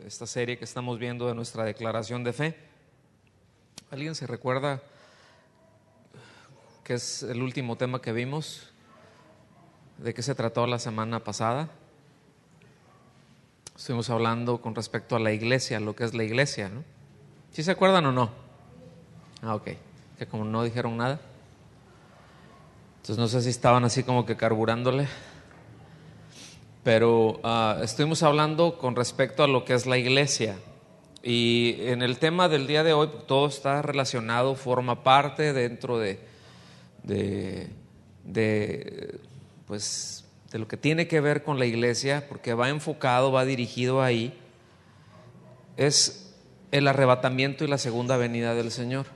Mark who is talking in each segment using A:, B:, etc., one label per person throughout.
A: esta serie que estamos viendo de nuestra declaración de fe. ¿Alguien se recuerda qué es el último tema que vimos? ¿De qué se trató la semana pasada? Estuvimos hablando con respecto a la iglesia, lo que es la iglesia, ¿no? ¿Sí se acuerdan o no? Ok, que como no dijeron nada, entonces no sé si estaban así como que carburándole. Pero estuvimos hablando con respecto a lo que es la iglesia. Y en el tema del día de hoy, todo está relacionado, forma parte dentro de lo que tiene que ver con la iglesia, porque va enfocado, va dirigido ahí. Es el arrebatamiento y la segunda venida del Señor.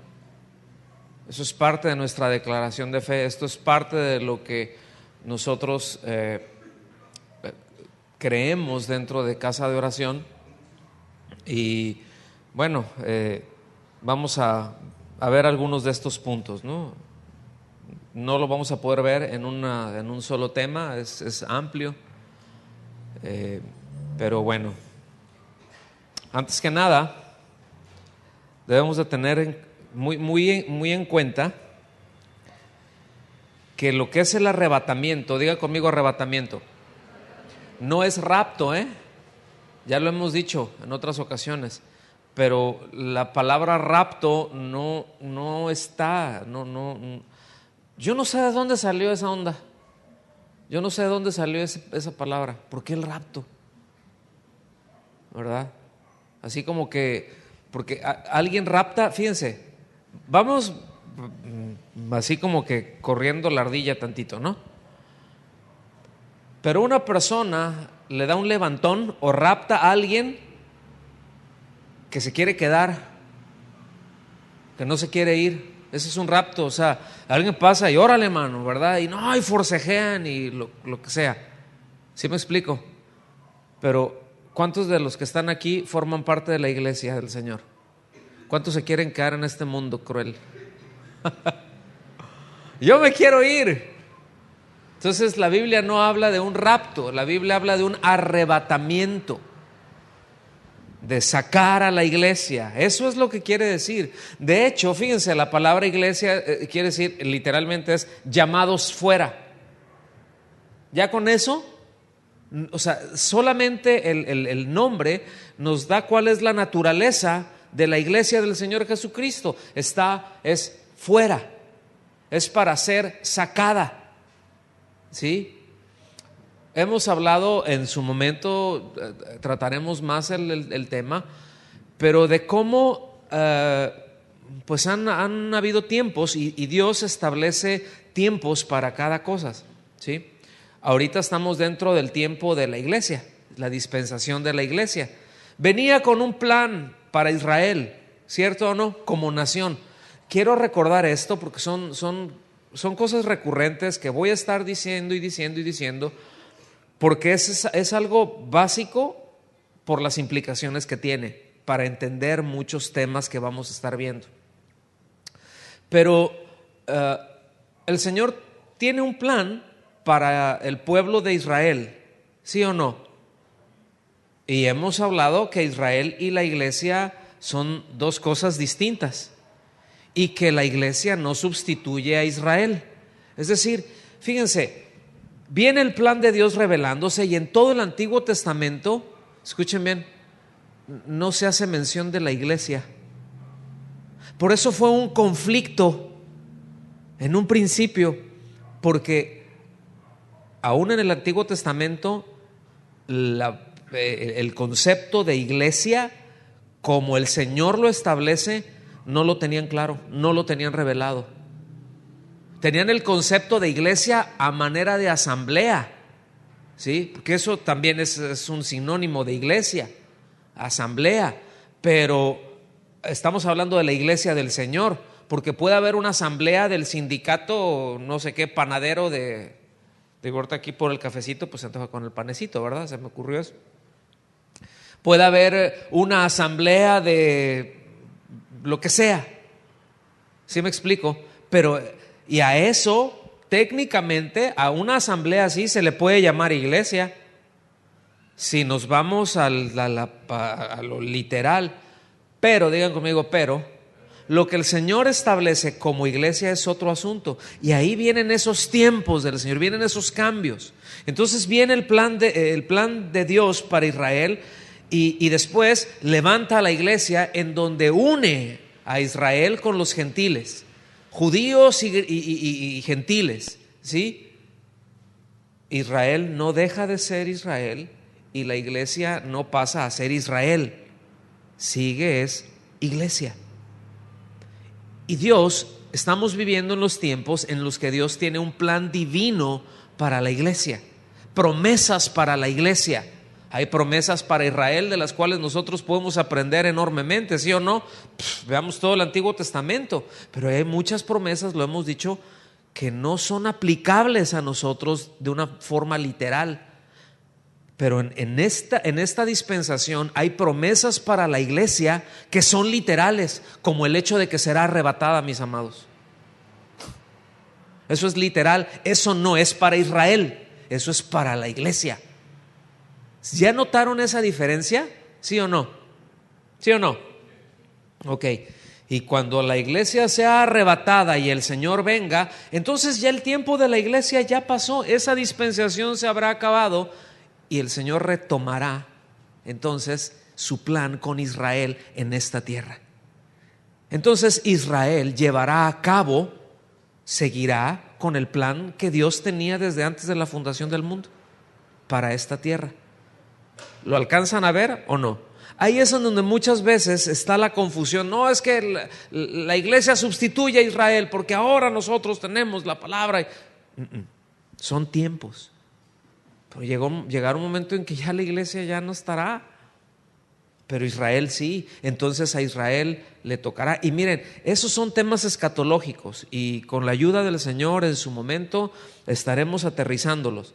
A: Eso es parte de nuestra declaración de fe. Esto es parte de lo que nosotros creemos dentro de Casa de Oración. Y bueno, vamos a ver algunos de estos puntos, ¿no? No lo vamos a poder ver en un solo tema, es amplio, pero bueno, antes que nada debemos de tener muy en cuenta que lo que es el arrebatamiento, diga conmigo arrebatamiento, no es rapto, ya lo hemos dicho en otras ocasiones, pero la palabra rapto no está, yo no sé de dónde salió esa onda, yo no sé de dónde salió esa palabra. ¿Por qué el rapto? ¿Verdad? Así como que, porque alguien rapta, fíjense, vamos así como que corriendo la ardilla tantito, ¿no? Pero una persona le da un levantón o rapta a alguien que se quiere quedar, que no se quiere ir. Ese es un rapto. O sea, alguien pasa y órale, mano, ¿verdad? Y no, y forcejean y lo que sea. ¿Sí me explico? Pero ¿cuántos de los que están aquí forman parte de la iglesia del Señor? ¿Cuántos se quieren quedar en este mundo cruel? Yo me quiero ir. Entonces la Biblia no habla de un rapto, la Biblia habla de un arrebatamiento, de sacar a la iglesia. Eso es lo que quiere decir. De hecho, fíjense, la palabra iglesia quiere decir, literalmente es llamados fuera. Ya con eso, o sea, solamente el nombre nos da cuál es la naturaleza de la iglesia del Señor Jesucristo. Es fuera, es para ser sacada. ¿Sí? Hemos hablado en su momento, trataremos más el tema, pero de cómo pues han habido tiempos y Dios establece tiempos para cada cosa, ¿sí? Ahorita estamos dentro del tiempo de la iglesia, la dispensación de la iglesia. Venía con un plan para Israel, ¿cierto o no? Como nación. Quiero recordar esto porque son cosas recurrentes que voy a estar diciendo, porque es algo básico por las implicaciones que tiene para entender muchos temas que vamos a estar viendo. Pero el Señor tiene un plan para el pueblo de Israel, ¿sí o no? Y hemos hablado que Israel y la iglesia son dos cosas distintas y que la iglesia no sustituye a Israel. Es decir, fíjense, viene el plan de Dios revelándose y en todo el Antiguo Testamento, escuchen bien, no se hace mención de la iglesia. Por eso fue un conflicto en un principio, porque aún en el Antiguo Testamento el concepto de iglesia como el Señor lo establece no lo tenían claro, no lo tenían revelado. Tenían el concepto de iglesia a manera de asamblea, ¿sí? Porque eso también es un sinónimo de iglesia, asamblea. Pero estamos hablando de la iglesia del Señor, porque puede haber una asamblea del sindicato, no sé qué, panadero de ahorita aquí por el cafecito, pues se antoja con el panecito, ¿verdad? Se me ocurrió eso. Puede haber una asamblea de lo que sea, ¿sí me explico? Pero y a eso, técnicamente, a una asamblea así se le puede llamar iglesia, si nos vamos a lo literal, pero, digan conmigo, pero, lo que el Señor establece como iglesia es otro asunto. Y ahí vienen esos tiempos del Señor, vienen esos cambios. Entonces viene el plan de Dios para Israel y después levanta a la iglesia en donde une a Israel con los gentiles, judíos y gentiles, ¿sí? Israel no deja de ser Israel y la iglesia no pasa a ser Israel, sigue es iglesia. Y Dios, estamos viviendo en los tiempos en los que Dios tiene un plan divino para la iglesia, promesas para la iglesia. Hay promesas para Israel de las cuales nosotros podemos aprender enormemente, ¿sí o no? Veamos todo el Antiguo Testamento, pero hay muchas promesas, lo hemos dicho, que no son aplicables a nosotros de una forma literal. Pero en esta dispensación hay promesas para la iglesia que son literales, como el hecho de que será arrebatada, mis amados. Eso es literal, eso no es para Israel, eso es para la iglesia. ¿Ya notaron esa diferencia? ¿Sí o no? ¿Sí o no? Ok. Y cuando la iglesia sea arrebatada y el Señor venga, entonces ya el tiempo de la iglesia ya pasó, esa dispensación se habrá acabado. Y el Señor retomará entonces su plan con Israel en esta tierra. Entonces Israel llevará a cabo, seguirá con el plan que Dios tenía desde antes de la fundación del mundo para esta tierra. ¿Lo alcanzan a ver o no? Ahí es en donde muchas veces está la confusión. No, es que la iglesia sustituye a Israel porque ahora nosotros tenemos la palabra. Son tiempos. Pero llegará un momento en que ya la iglesia ya no estará, pero Israel sí. Entonces a Israel le tocará. Y miren, esos son temas escatológicos y con la ayuda del Señor en su momento estaremos aterrizándolos,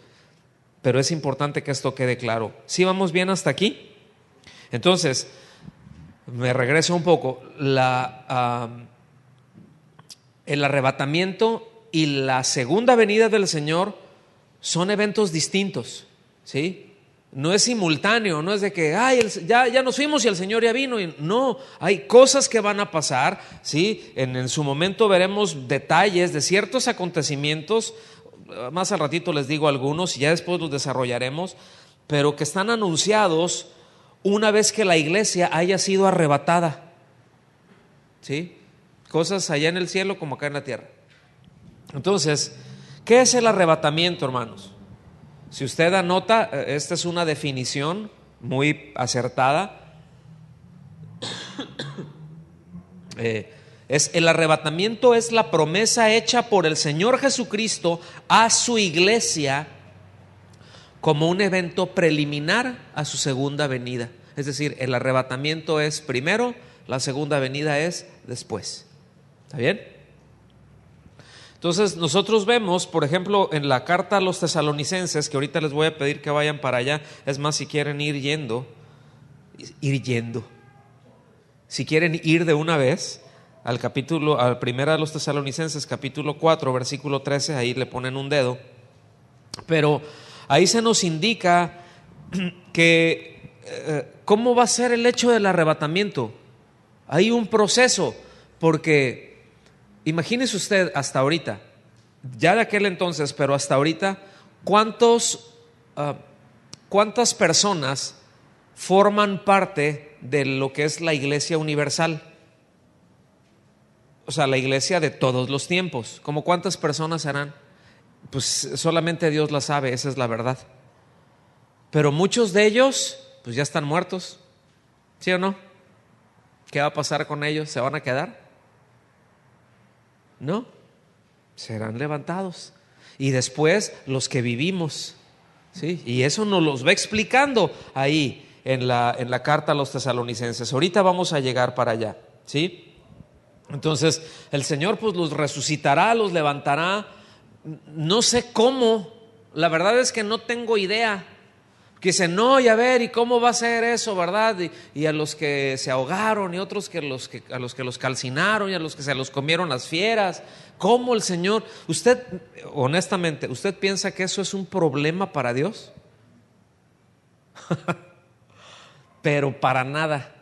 A: pero es importante que esto quede claro. ¿Sí vamos bien hasta aquí? Entonces me regreso un poco. El arrebatamiento y la segunda venida del Señor son eventos distintos, ¿sí? No es simultáneo, no es de que ya nos fuimos y el Señor ya vino. No, hay cosas que van a pasar, ¿sí? En su momento veremos detalles de ciertos acontecimientos, más al ratito les digo algunos y ya después los desarrollaremos, pero que están anunciados una vez que la iglesia haya sido arrebatada, ¿sí? Cosas allá en el cielo como acá en la tierra. Entonces, ¿qué es el arrebatamiento, hermanos? Si usted anota, esta es una definición muy acertada. El arrebatamiento es la promesa hecha por el Señor Jesucristo a su iglesia como un evento preliminar a su segunda venida. Es decir, el arrebatamiento es primero, la segunda venida es después. ¿Está bien? Entonces nosotros vemos, por ejemplo, en la carta a los tesalonicenses, que ahorita les voy a pedir que vayan para allá, es más, si quieren ir yendo, si quieren ir de una vez al primera de los tesalonicenses, capítulo 4, versículo 13, ahí le ponen un dedo, pero ahí se nos indica que cómo va a ser el hecho del arrebatamiento. Hay un proceso, porque imagínese usted hasta ahorita, ya de aquel entonces, pero hasta ahorita, ¿cuántas personas forman parte de lo que es la iglesia universal? O sea, la iglesia de todos los tiempos. ¿Cómo cuántas personas serán? Pues solamente Dios la sabe, esa es la verdad. Pero muchos de ellos, pues ya están muertos, ¿sí o no? ¿Qué va a pasar con ellos? ¿Se van a quedar? No, serán levantados. Y después los que vivimos, ¿sí? Y eso nos los va explicando ahí en la carta a los tesalonicenses. Ahorita vamos a llegar para allá, ¿sí? Entonces el Señor pues los resucitará, los levantará. No sé cómo, la verdad es que no tengo idea. Que dicen, no, y a ver, ¿y cómo va a ser eso, verdad? Y a los que se ahogaron, y otros a los que los calcinaron, y a los que se los comieron las fieras. ¿Cómo el Señor? Usted, honestamente, ¿usted piensa que eso es un problema para Dios? pero para nada,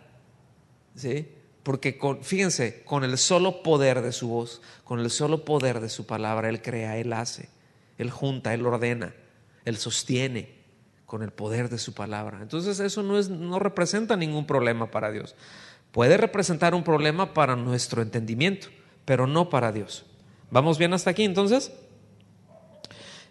A: ¿sí? Porque fíjense, con el solo poder de su voz, con el solo poder de su palabra, Él crea, Él hace, Él junta, Él ordena, Él sostiene con el poder de su palabra. Entonces eso no representa ningún problema para Dios. Puede representar un problema para nuestro entendimiento, pero no para Dios. ¿Vamos bien hasta aquí entonces?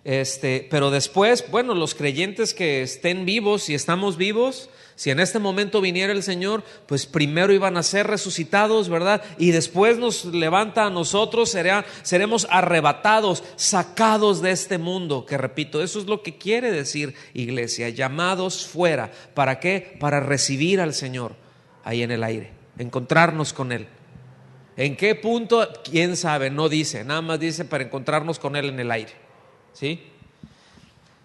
A: Pero después, bueno, los creyentes que estén vivos, si estamos vivos, si en este momento viniera el Señor, pues primero iban a ser resucitados, ¿verdad? Y después nos levanta a nosotros, seremos arrebatados, sacados de este mundo, que repito, eso es lo que quiere decir iglesia, llamados fuera. ¿Para qué? Para recibir al Señor ahí en el aire, encontrarnos con Él. ¿En qué punto? ¿Quién sabe? No dice, nada más dice para encontrarnos con Él en el aire. ¿Sí?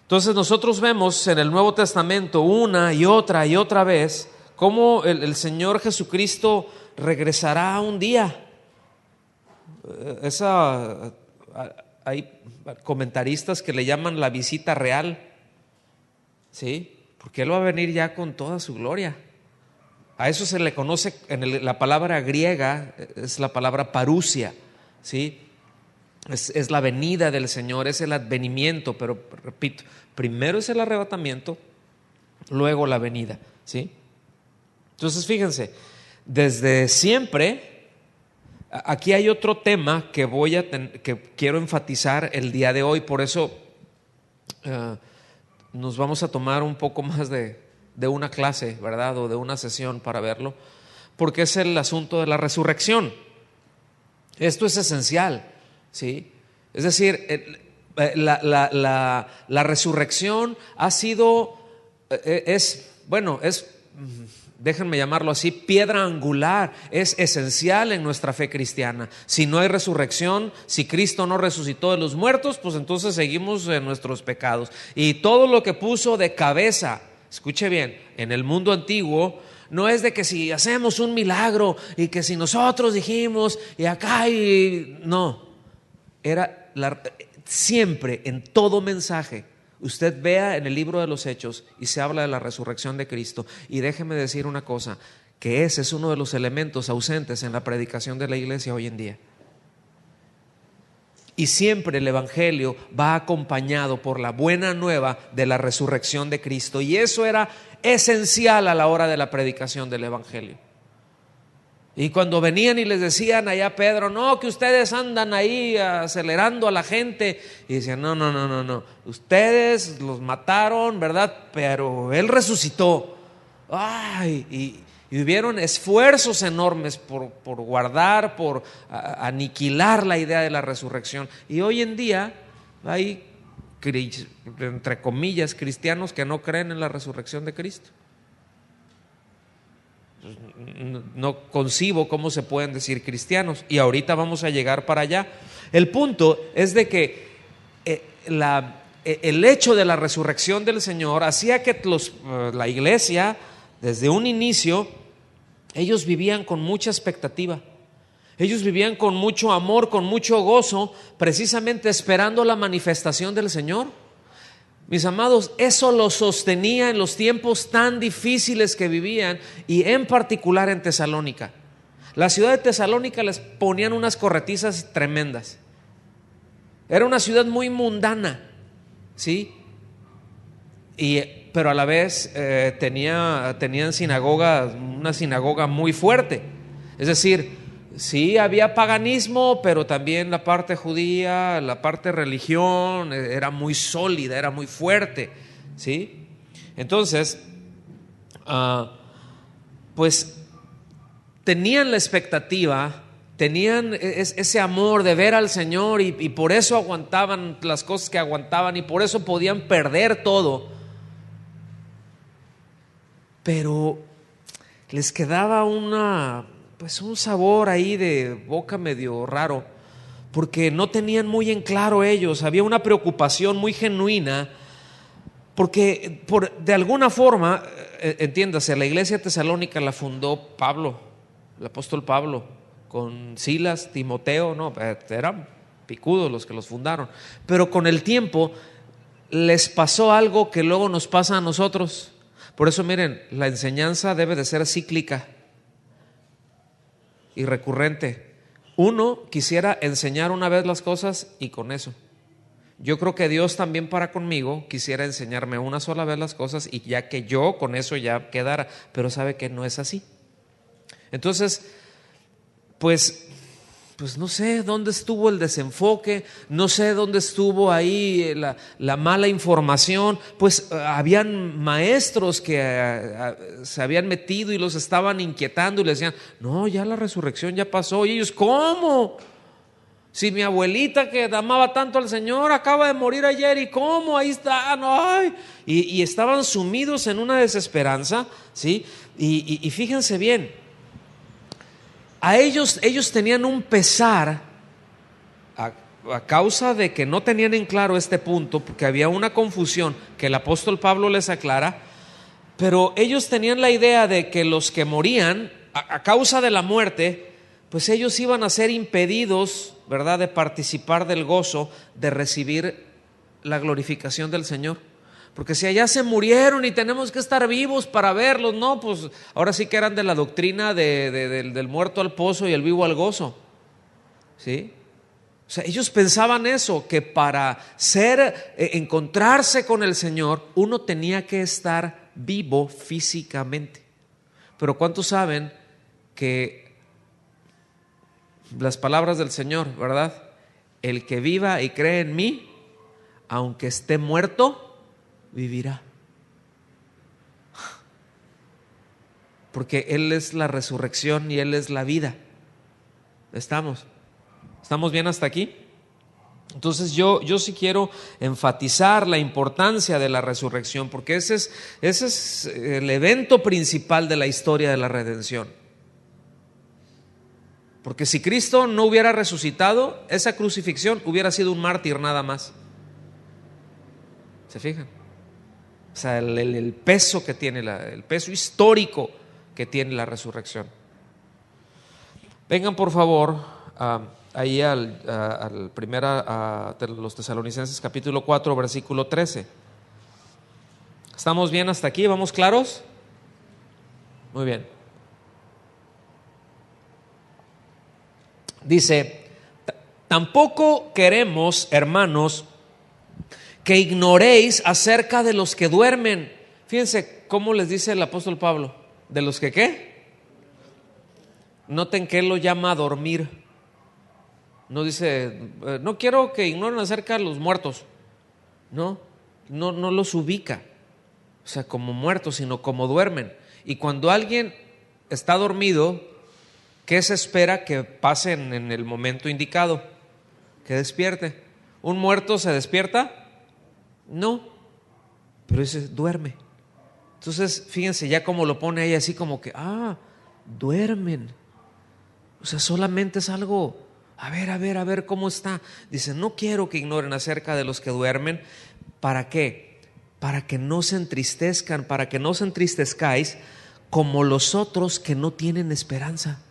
A: Entonces nosotros vemos en el Nuevo Testamento una y otra vez cómo el Señor Jesucristo regresará un día. Hay comentaristas que le llaman la visita real, ¿sí? Porque Él va a venir ya con toda su gloria. A eso se le conoce la palabra griega, es la palabra parousia, ¿sí? Es la venida del Señor, es el advenimiento, pero repito, primero es el arrebatamiento, luego la venida, ¿sí? Entonces fíjense, desde siempre, aquí hay otro tema que quiero enfatizar el día de hoy, por eso nos vamos a tomar un poco más de una clase, ¿verdad? O de una sesión para verlo, porque es el asunto de la resurrección. Esto es esencial, ¿sí? Es decir, la resurrección ha sido, déjenme llamarlo así, piedra angular, es esencial en nuestra fe cristiana. Si no hay resurrección, si Cristo no resucitó de los muertos, pues entonces seguimos en nuestros pecados. Y todo lo que puso de cabeza, escuche bien, en el mundo antiguo, no es de que si hacemos un milagro y que si nosotros dijimos y acá no, era siempre en todo mensaje. Usted vea en el libro de los Hechos y se habla de la resurrección de Cristo. Y déjeme decir una cosa, que ese es uno de los elementos ausentes en la predicación de la iglesia hoy en día. Y siempre el evangelio va acompañado por la buena nueva de la resurrección de Cristo. Y eso era esencial a la hora de la predicación del evangelio. Y cuando venían y les decían allá a Pedro, no, que ustedes andan ahí acelerando a la gente, y decían, no, ustedes los mataron, ¿verdad? Pero Él resucitó. Y hubieron esfuerzos enormes por guardar, por aniquilar la idea de la resurrección. Y hoy en día hay, entre comillas, cristianos que no creen en la resurrección de Cristo. No concibo cómo se pueden decir cristianos, y ahorita vamos a llegar para allá. El punto es de que el hecho de la resurrección del Señor hacía que la iglesia, desde un inicio, ellos vivían con mucha expectativa. Ellos vivían con mucho amor, con mucho gozo, precisamente esperando la manifestación del Señor. Mis amados, eso los sostenía en los tiempos tan difíciles que vivían, y en particular en Tesalónica. La ciudad de Tesalónica les ponían unas corretizas tremendas. Era una ciudad muy mundana, ¿sí? Pero a la vez tenían una sinagoga muy fuerte. Es decir, sí había paganismo, pero también la parte judía, la parte religión era muy sólida, era muy fuerte, ¿sí? Entonces, pues tenían la expectativa, tenían ese amor de ver al Señor, y por eso aguantaban las cosas que aguantaban, y por eso podían perder todo. Pero les quedaba un sabor ahí de boca medio raro, porque no tenían muy en claro ellos. Había una preocupación muy genuina, porque de alguna forma, entiéndase, la iglesia tesalónica la fundó Pablo, el apóstol Pablo, con Silas, Timoteo, no, eran picudos los que los fundaron. Pero con el tiempo les pasó algo que luego nos pasa a nosotros. Por eso miren, la enseñanza debe de ser cíclica y recurrente. Uno quisiera enseñar una vez las cosas y con eso. Yo creo que Dios también para conmigo quisiera enseñarme una sola vez las cosas y ya que yo con eso ya quedara, pero sabe que no es así. Entonces, pues no sé dónde estuvo el desenfoque, no sé dónde estuvo ahí la mala información. Pues habían maestros que se habían metido y los estaban inquietando y les decían, no, ya la resurrección ya pasó. Y ellos, ¿cómo? Si mi abuelita que amaba tanto al Señor acaba de morir ayer, ¿y cómo? Ahí está, no, ay. Y estaban sumidos en una desesperanza, ¿sí? Y fíjense bien, ellos tenían un pesar a causa de que no tenían en claro este punto, porque había una confusión que el apóstol Pablo les aclara, pero ellos tenían la idea de que los que morían a causa de la muerte, pues ellos iban a ser impedidos, ¿verdad?, de participar del gozo, de recibir la glorificación del Señor. Porque si allá se murieron y tenemos que estar vivos para verlos, no, pues ahora sí que eran de la doctrina del muerto al pozo y el vivo al gozo, ¿sí? O sea, ellos pensaban eso, que para encontrarse con el Señor, uno tenía que estar vivo físicamente. Pero ¿cuántos saben que las palabras del Señor, ¿verdad? El que viva y cree en mí, aunque esté muerto, vivirá. Porque Él es la resurrección y Él es la vida. ¿Estamos bien hasta aquí? Entonces yo sí quiero enfatizar la importancia de la resurrección, porque ese es el evento principal de la historia de la redención. Porque si Cristo no hubiera resucitado, esa crucifixión hubiera sido un mártir nada más. ¿Se fijan? O sea, el peso que tiene, el peso histórico que tiene la resurrección. Vengan por favor ahí al primera de los Tesalonicenses capítulo 4 versículo 13. ¿Estamos bien hasta aquí? ¿Vamos claros? Muy bien. Dice, tampoco queremos, hermanos, que ignoréis acerca de los que duermen. Fíjense cómo les dice el apóstol Pablo, ¿de los que qué? Noten que él lo llama a dormir. No dice, no quiero que ignoren acerca de los muertos. No los ubica, o sea, como muertos, sino como duermen. Y cuando alguien está dormido, ¿qué se espera que pase en el momento indicado? Que despierte. ¿Un muerto se despierta? No, pero ese duerme. Entonces, fíjense ya cómo lo pone ahí, así como que, duermen. O sea, solamente es algo, a ver cómo está. Dice, no quiero que ignoren acerca de los que duermen. ¿Para qué? Para que no se entristezcan, para que no se entristezcáis como los otros que no tienen esperanza.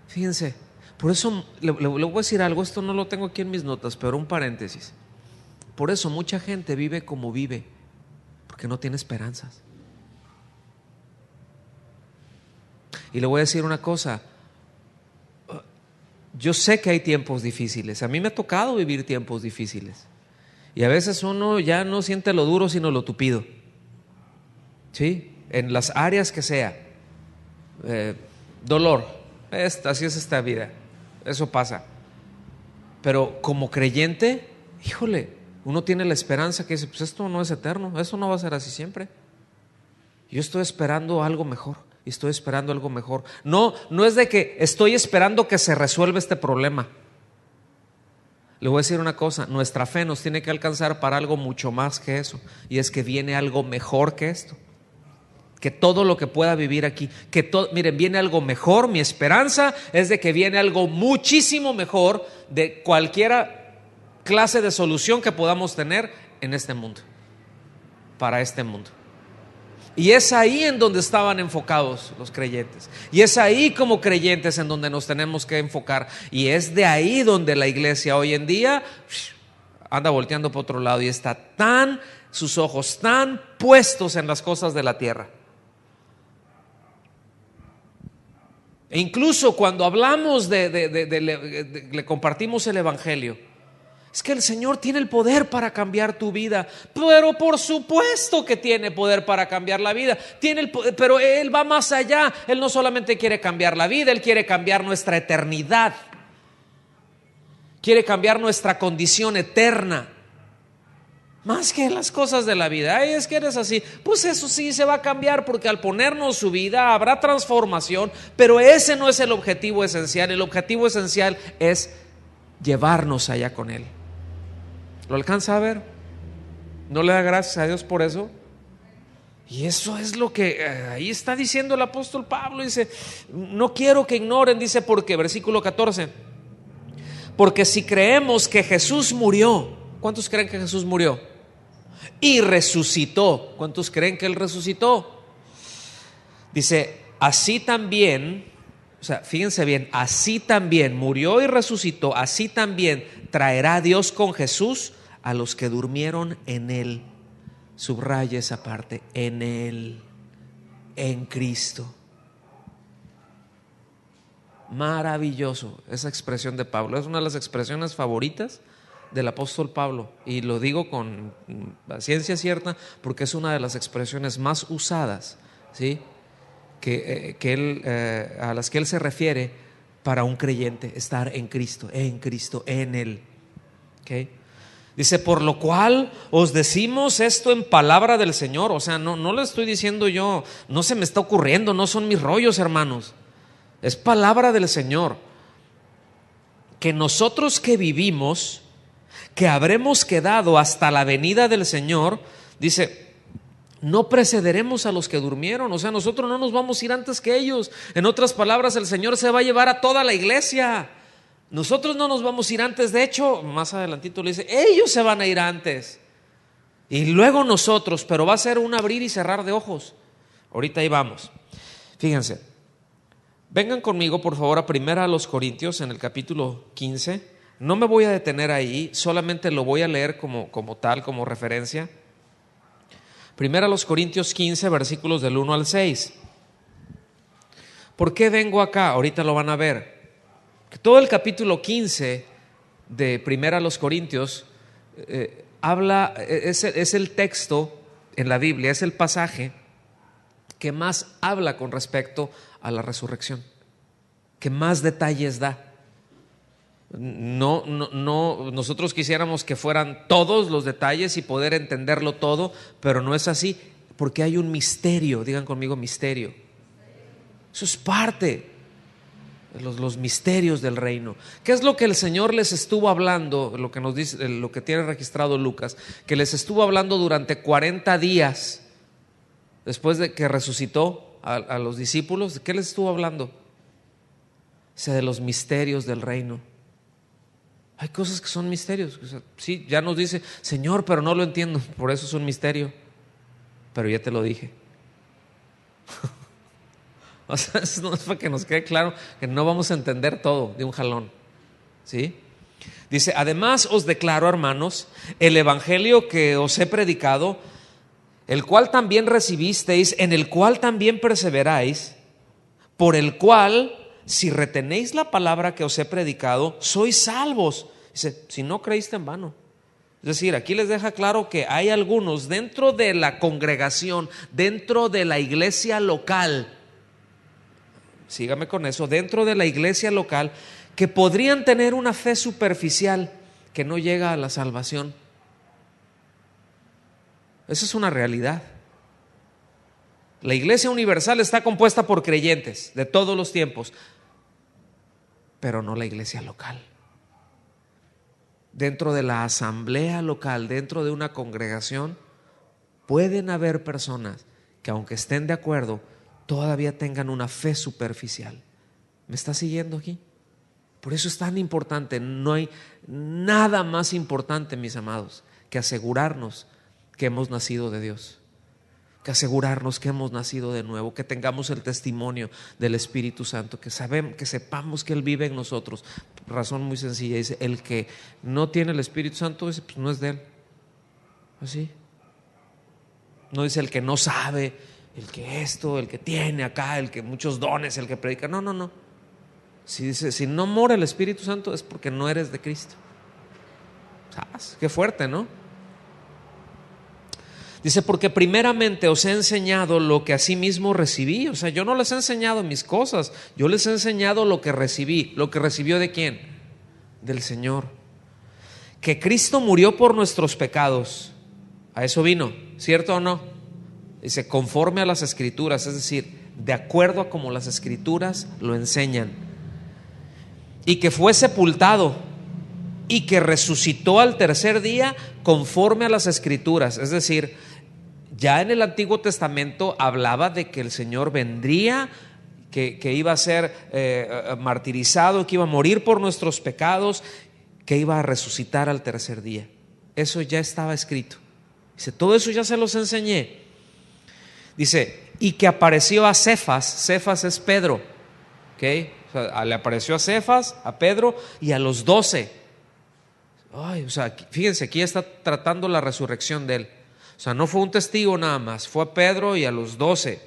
A: Fíjense, por eso le voy a decir algo, esto no lo tengo aquí en mis notas, pero un paréntesis. Por eso mucha gente vive como vive, porque no tiene esperanzas. Y le voy a decir una cosa, yo sé que hay tiempos difíciles, a mí me ha tocado vivir tiempos difíciles, y a veces uno ya no siente lo duro sino lo tupido, ¿sí? En las áreas que sea, dolor, así es esta vida, eso pasa. Pero como creyente, híjole, uno tiene la esperanza que dice, pues esto no es eterno, esto no va a ser así siempre. Yo estoy esperando algo mejor, y estoy esperando algo mejor. No es de que estoy esperando que se resuelva este problema. Le voy a decir una cosa, nuestra fe nos tiene que alcanzar para algo mucho más que eso, y es que viene algo mejor que esto. Que todo lo que pueda vivir aquí, miren, viene algo mejor. Mi esperanza es de que viene algo muchísimo mejor de cualquiera clase de solución que podamos tener en este mundo, para este mundo. Y es ahí en donde estaban enfocados los creyentes, y es ahí como creyentes en donde nos tenemos que enfocar, y es de ahí donde la iglesia hoy en día anda volteando por otro lado y está sus ojos tan puestos en las cosas de la tierra. E incluso cuando hablamos le compartimos el evangelio, es que el Señor tiene el poder para cambiar tu vida. Pero por supuesto que tiene poder para cambiar la vida. Pero Él va más allá. Él no solamente quiere cambiar la vida, Él quiere cambiar nuestra eternidad. Quiere cambiar nuestra condición eterna. Más que las cosas de la vida. Ay, es que eres así. Pues eso sí se va a cambiar, porque al ponernos su vida habrá transformación. Pero ese no es el objetivo esencial. El objetivo esencial es llevarnos allá con Él. ¿Lo alcanza a ver? ¿No le da gracias a Dios por eso? Y eso es lo que ahí está diciendo el apóstol Pablo. Dice, no quiero que ignoren, dice, porque, versículo 14, porque si creemos que Jesús murió, ¿cuántos creen que Jesús murió? Y resucitó, ¿cuántos creen que Él resucitó? Dice, así también, o sea, fíjense bien, así también murió y resucitó, así también traerá Dios con Jesús a los que durmieron en Él. Subraya esa parte, en Él, en Cristo. Maravilloso esa expresión de Pablo. Es una de las expresiones favoritas del apóstol Pablo, y lo digo con la ciencia cierta porque es una de las expresiones más usadas, ¿sí? A las que él se refiere para un creyente, estar en Cristo, en Él. ¿Okay? Dice, por lo cual os decimos esto en palabra del Señor. O sea, no le estoy diciendo yo, no se me está ocurriendo, no son mis rollos, hermanos. Es palabra del Señor, que nosotros que vivimos, que habremos quedado hasta la venida del Señor, dice, no precederemos a los que durmieron. O sea, nosotros no nos vamos a ir antes que ellos. En otras palabras, el Señor se va a llevar a toda la iglesia. Nosotros no nos vamos a ir antes. De hecho, más adelantito le dice, ellos se van a ir antes y luego nosotros, pero va a ser un abrir y cerrar de ojos. Ahorita ahí vamos. Fíjense, vengan conmigo por favor a 1 Corintios en el capítulo 15. No me voy a detener ahí, solamente lo voy a leer como tal, como referencia. 1 Corintios 15, versículos del 1 al 6. ¿Por qué vengo acá? Ahorita lo van a ver. Todo el capítulo 15 de 1 Corintios habla, es el texto en la Biblia, es el pasaje que más habla con respecto a la resurrección, que más detalles da. No, nosotros quisiéramos que fueran todos los detalles y poder entenderlo todo, pero no es así, porque hay un misterio. Digan conmigo, misterio. Eso es parte de los misterios del reino. ¿Qué es lo que el Señor les estuvo hablando? Lo que nos dice, lo que tiene registrado Lucas, que les estuvo hablando durante 40 días después de que resucitó a los discípulos. ¿De qué les estuvo hablando? O sea, de los misterios del reino. Hay cosas que son misterios. O sea, sí, ya nos dice, Señor, pero no lo entiendo, por eso es un misterio. Pero ya te lo dije. O sea, eso no es para que nos quede claro que no vamos a entender todo de un jalón. ¿Sí? Dice, además os declaro, hermanos, el evangelio que os he predicado, el cual también recibisteis, en el cual también perseveráis, por el cual, si retenéis la palabra que os he predicado, sois salvos. Dice, si no creíste en vano. Es decir, aquí les deja claro que hay algunos dentro de la congregación, dentro de la iglesia local, sígame con eso, dentro de la iglesia local, que podrían tener una fe superficial que no llega a la salvación. Esa es una realidad. La iglesia universal está compuesta por creyentes de todos los tiempos, pero no la iglesia local. Dentro de la asamblea local, dentro de una congregación, pueden haber personas que, aunque estén de acuerdo, todavía tengan una fe superficial. ¿Me está siguiendo aquí? Por eso es tan importante. No hay nada más importante, mis amados, que asegurarnos que hemos nacido de Dios. que asegurarnos que hemos nacido de nuevo, que tengamos el testimonio del Espíritu Santo, que sepamos que Él vive en nosotros. Razón muy sencilla, dice, el que no tiene el Espíritu Santo, dice, pues no es de Él. Así. No dice el que no sabe, el que esto, el que tiene acá, el que muchos dones, el que predica. No, no, no. Si dice, si no mora el Espíritu Santo es porque no eres de Cristo. ¿Sabes? Qué fuerte, ¿no? Dice, porque primeramente os he enseñado lo que asimismo recibí. O sea, yo no les he enseñado mis cosas, yo les he enseñado lo que recibí. ¿Lo que recibió de quién? Del Señor. Que Cristo murió por nuestros pecados. A eso vino, ¿cierto o no? Dice, conforme a las Escrituras, es decir, de acuerdo a como las Escrituras lo enseñan. Y que fue sepultado y que resucitó al tercer día conforme a las Escrituras. Es decir, ya en el Antiguo Testamento hablaba de que el Señor vendría, que iba a ser martirizado, que iba a morir por nuestros pecados, que iba a resucitar al tercer día. Eso ya estaba escrito. Dice, todo eso ya se los enseñé. Dice, y que apareció a Cefas. Cefas es Pedro, ¿okay? O sea, le apareció a Cefas, a Pedro y a los 12. Ay, o sea, fíjense, aquí está tratando la resurrección de él. O sea, no fue un testigo nada más, fue a Pedro y a los 12.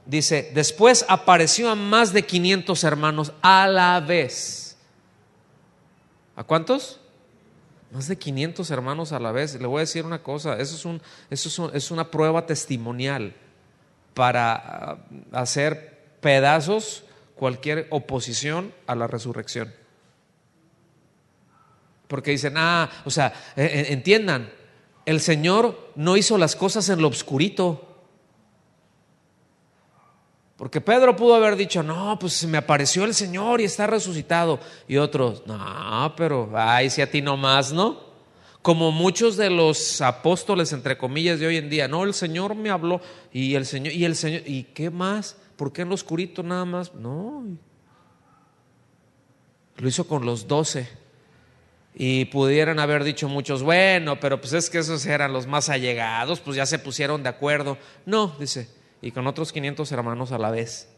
A: Dice, después apareció a más de 500 hermanos a la vez. ¿A cuántos? Más de 500 hermanos a la vez. Le voy a decir una cosa, eso es una prueba testimonial para hacer pedazos cualquier oposición a la resurrección. Porque dicen, o sea, entiendan, el Señor no hizo las cosas en lo obscurito. Porque Pedro pudo haber dicho, no, pues me apareció el Señor y está resucitado. Y otros, no, pero, ay, si a ti nomás, ¿no? Como muchos de los apóstoles, entre comillas, de hoy en día, no, el Señor me habló y el Señor, ¿y qué más? ¿Por qué en lo oscurito nada más? No, lo hizo con los 12. Y pudieran haber dicho muchos, bueno, pero pues es que esos eran los más allegados, pues ya se pusieron de acuerdo. No, dice, y con otros 500 hermanos a la vez.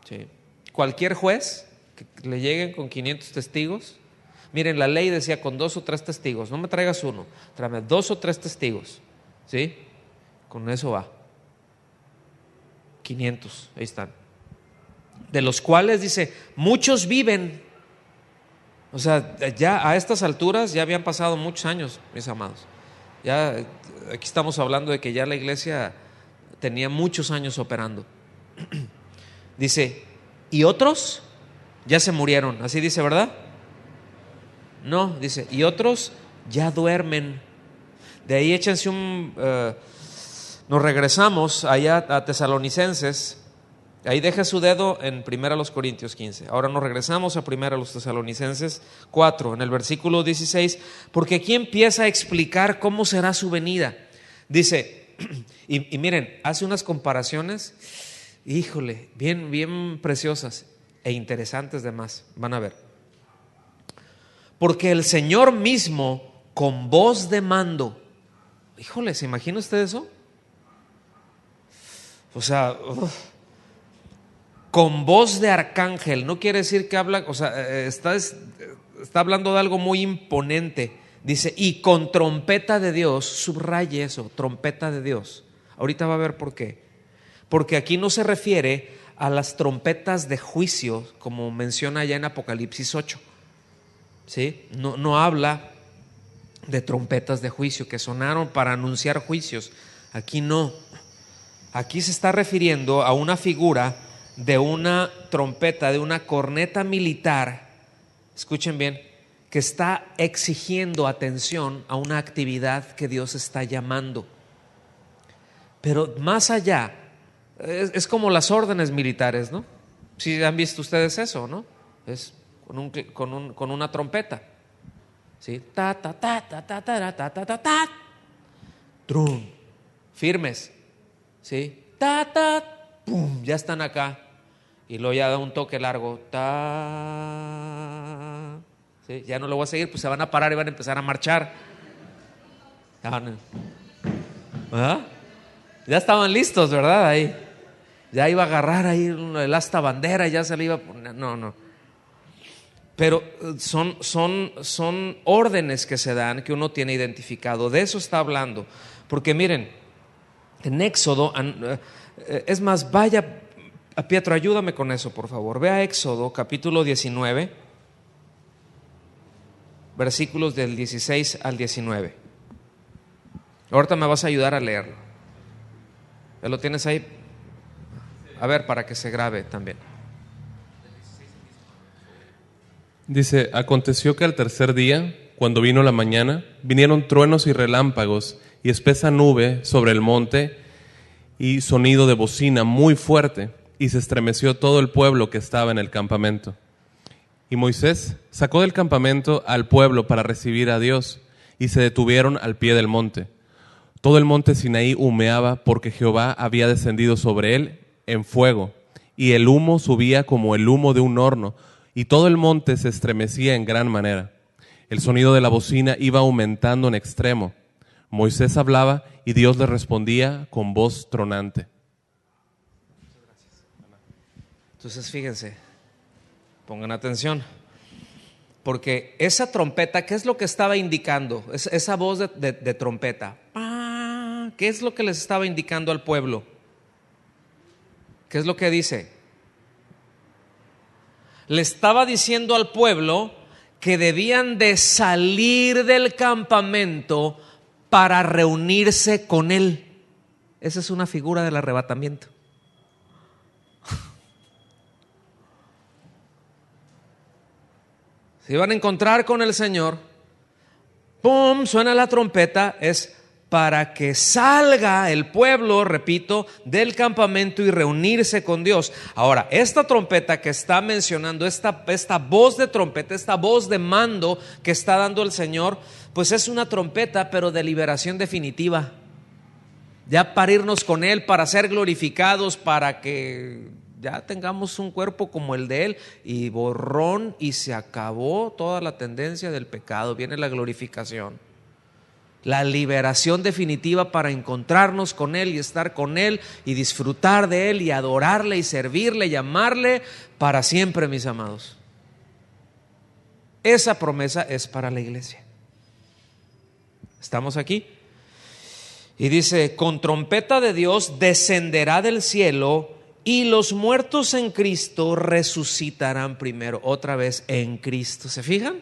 A: Sí. Cualquier juez que le lleguen con 500 testigos, miren, la ley decía con 2 o 3 testigos, no me traigas uno, tráeme 2 o 3 testigos, ¿sí? Con eso va. 500, ahí están. De los cuales dice, muchos viven. O sea, ya a estas alturas ya habían pasado muchos años, mis amados. Ya aquí estamos hablando de que ya la iglesia tenía muchos años operando. Dice, y otros ya se murieron, así dice, ¿verdad? No, dice, y otros ya duermen. De ahí échense nos regresamos allá a Tesalonicenses. Ahí deja su dedo en 1 Corintios 15. Ahora nos regresamos a 1 Tesalonicenses 4, en el versículo 16, porque aquí empieza a explicar cómo será su venida. Dice, y miren, hace unas comparaciones, híjole, bien preciosas e interesantes de más. Van a ver. Porque el Señor mismo, con voz de mando, híjole, ¿se imagina usted eso? O sea, con voz de arcángel, no quiere decir que habla, o sea, está hablando de algo muy imponente. Dice, y con trompeta de Dios, subraye eso, trompeta de Dios. Ahorita va a ver por qué. Porque aquí no se refiere a las trompetas de juicio, como menciona allá en Apocalipsis 8. ¿Sí? No habla de trompetas de juicio que sonaron para anunciar juicios. Aquí no. Aquí se está refiriendo a una figura de una trompeta, de una corneta militar, escuchen bien, que está exigiendo atención a una actividad que Dios está llamando. Pero más allá, es como las órdenes militares, ¿no? Si han visto ustedes eso, ¿no? Es con una trompeta, ¿sí? Ta ta ta ta ta ta ta ta ta ta, trum, firmes, ¿sí? Ta ta, pum, ya están acá. Y luego ya da un toque largo, ta, ¿sí? Ya no lo voy a seguir, pues se van a parar y van a empezar a marchar. ¿Ah? Ya estaban listos, ¿verdad? Ahí. Ya iba a agarrar ahí el asta bandera, ya se le iba a poner. No. Pero son órdenes que se dan, que uno tiene identificado. De eso está hablando. Porque miren, en Éxodo, es más, vaya a Pietro, ayúdame con eso, por favor. Ve a Éxodo, capítulo 19, versículos del 16 al 19. Ahorita me vas a ayudar a leerlo. ¿Ya lo tienes ahí? A ver, para que se grabe también.
B: Dice: aconteció que al tercer día, cuando vino la mañana, vinieron truenos y relámpagos y espesa nube sobre el monte y sonido de bocina muy fuerte, y se estremeció todo el pueblo que estaba en el campamento. Y Moisés sacó del campamento al pueblo para recibir a Dios, y se detuvieron al pie del monte. Todo el monte Sinaí humeaba, porque Jehová había descendido sobre él en fuego, y el humo subía como el humo de un horno, y todo el monte se estremecía en gran manera. El sonido de la bocina iba aumentando en extremo. Moisés hablaba y Dios le respondía con voz tronante.
A: Entonces fíjense, pongan atención, porque esa trompeta, ¿qué es lo que estaba indicando? Esa voz de trompeta, ¿qué es lo que les estaba indicando al pueblo? ¿Qué es lo que dice? Le estaba diciendo al pueblo que debían de salir del campamento para reunirse con él. Esa es una figura del arrebatamiento. Se iban a encontrar con el Señor. ¡Pum! Suena la trompeta. Es para que salga el pueblo, repito, del campamento y reunirse con Dios. Ahora, esta trompeta que está mencionando, esta voz de trompeta, esta voz de mando que está dando el Señor, pues es una trompeta, pero de liberación definitiva. Ya para irnos con Él, para ser glorificados, para que ya tengamos un cuerpo como el de Él, y borrón, y se acabó toda la tendencia del pecado. Viene la glorificación, la liberación definitiva para encontrarnos con Él y estar con Él y disfrutar de Él y adorarle y servirle y amarle para siempre, mis amados. Esa promesa es para la iglesia. ¿Estamos aquí? Y dice: con trompeta de Dios descenderá del cielo, y los muertos en Cristo resucitarán primero. Otra vez, en Cristo. ¿Se fijan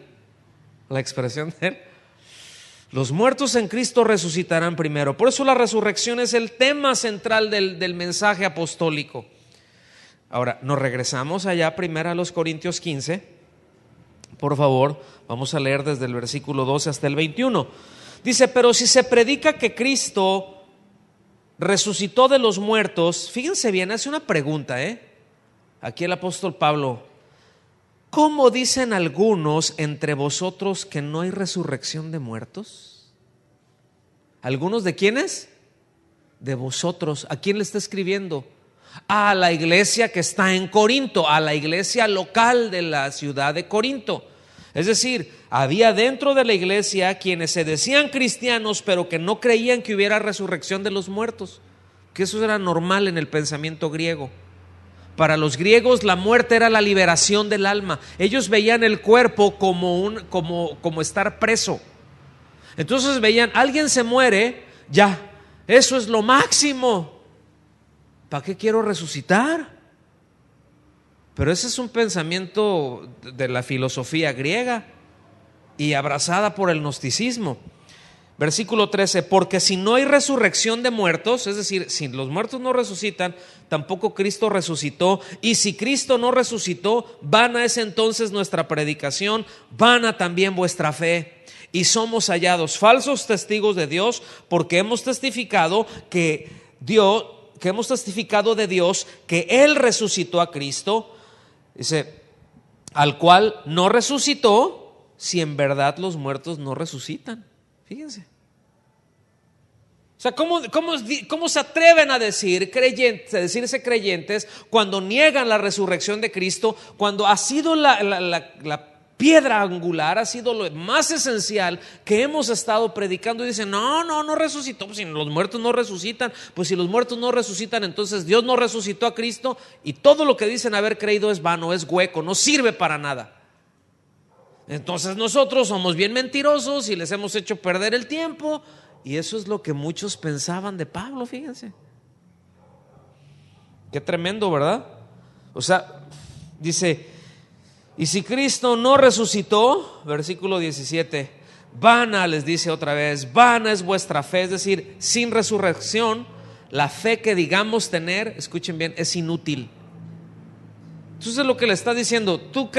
A: la expresión de Él? Los muertos en Cristo resucitarán primero. Por eso la resurrección es el tema central del mensaje apostólico. Ahora, nos regresamos allá primero a los Corintios 15. Por favor, vamos a leer desde el versículo 12 hasta el 21. Dice: pero si se predica que Cristo resucitó de los muertos, fíjense bien, hace una pregunta, aquí el apóstol Pablo: ¿cómo dicen algunos entre vosotros que no hay resurrección de muertos? ¿Algunos de quiénes? De vosotros. ¿A quién le está escribiendo? A la iglesia que está en Corinto, a la iglesia local de la ciudad de Corinto. Es decir, había dentro de la iglesia quienes se decían cristianos, pero que no creían que hubiera resurrección de los muertos, que eso era normal en el pensamiento griego. Para los griegos la muerte era la liberación del alma. Ellos veían el cuerpo como estar preso. Entonces veían, alguien se muere, ya, eso es lo máximo. ¿Para qué quiero resucitar? Pero ese es un pensamiento de la filosofía griega y abrazada por el gnosticismo. Versículo 13: porque si no hay resurrección de muertos, es decir, si los muertos no resucitan, tampoco Cristo resucitó. Y si Cristo no resucitó, vana es entonces nuestra predicación, vana también vuestra fe. Y somos hallados falsos testigos de Dios, porque hemos testificado de Dios que Él resucitó a Cristo. Dice: al cual no resucitó, si en verdad los muertos no resucitan. Fíjense. O sea, ¿cómo se atreven a decirse creyentes cuando niegan la resurrección de Cristo, cuando ha sido la piedra angular, ha sido lo más esencial que hemos estado predicando. Y dicen, no resucitó. Pues si los muertos no resucitan, pues si los muertos no resucitan, entonces Dios no resucitó a Cristo, y todo lo que dicen haber creído es vano, es hueco, no sirve para nada. Entonces nosotros somos bien mentirosos y les hemos hecho perder el tiempo. Y eso es lo que muchos pensaban de Pablo, fíjense. Qué tremendo, ¿verdad? O sea, dice, y si Cristo no resucitó, versículo 17, vana, les dice otra vez, vana es vuestra fe. Es decir, sin resurrección, la fe que digamos tener, escuchen bien, es inútil. Entonces lo que le está diciendo, ¿tú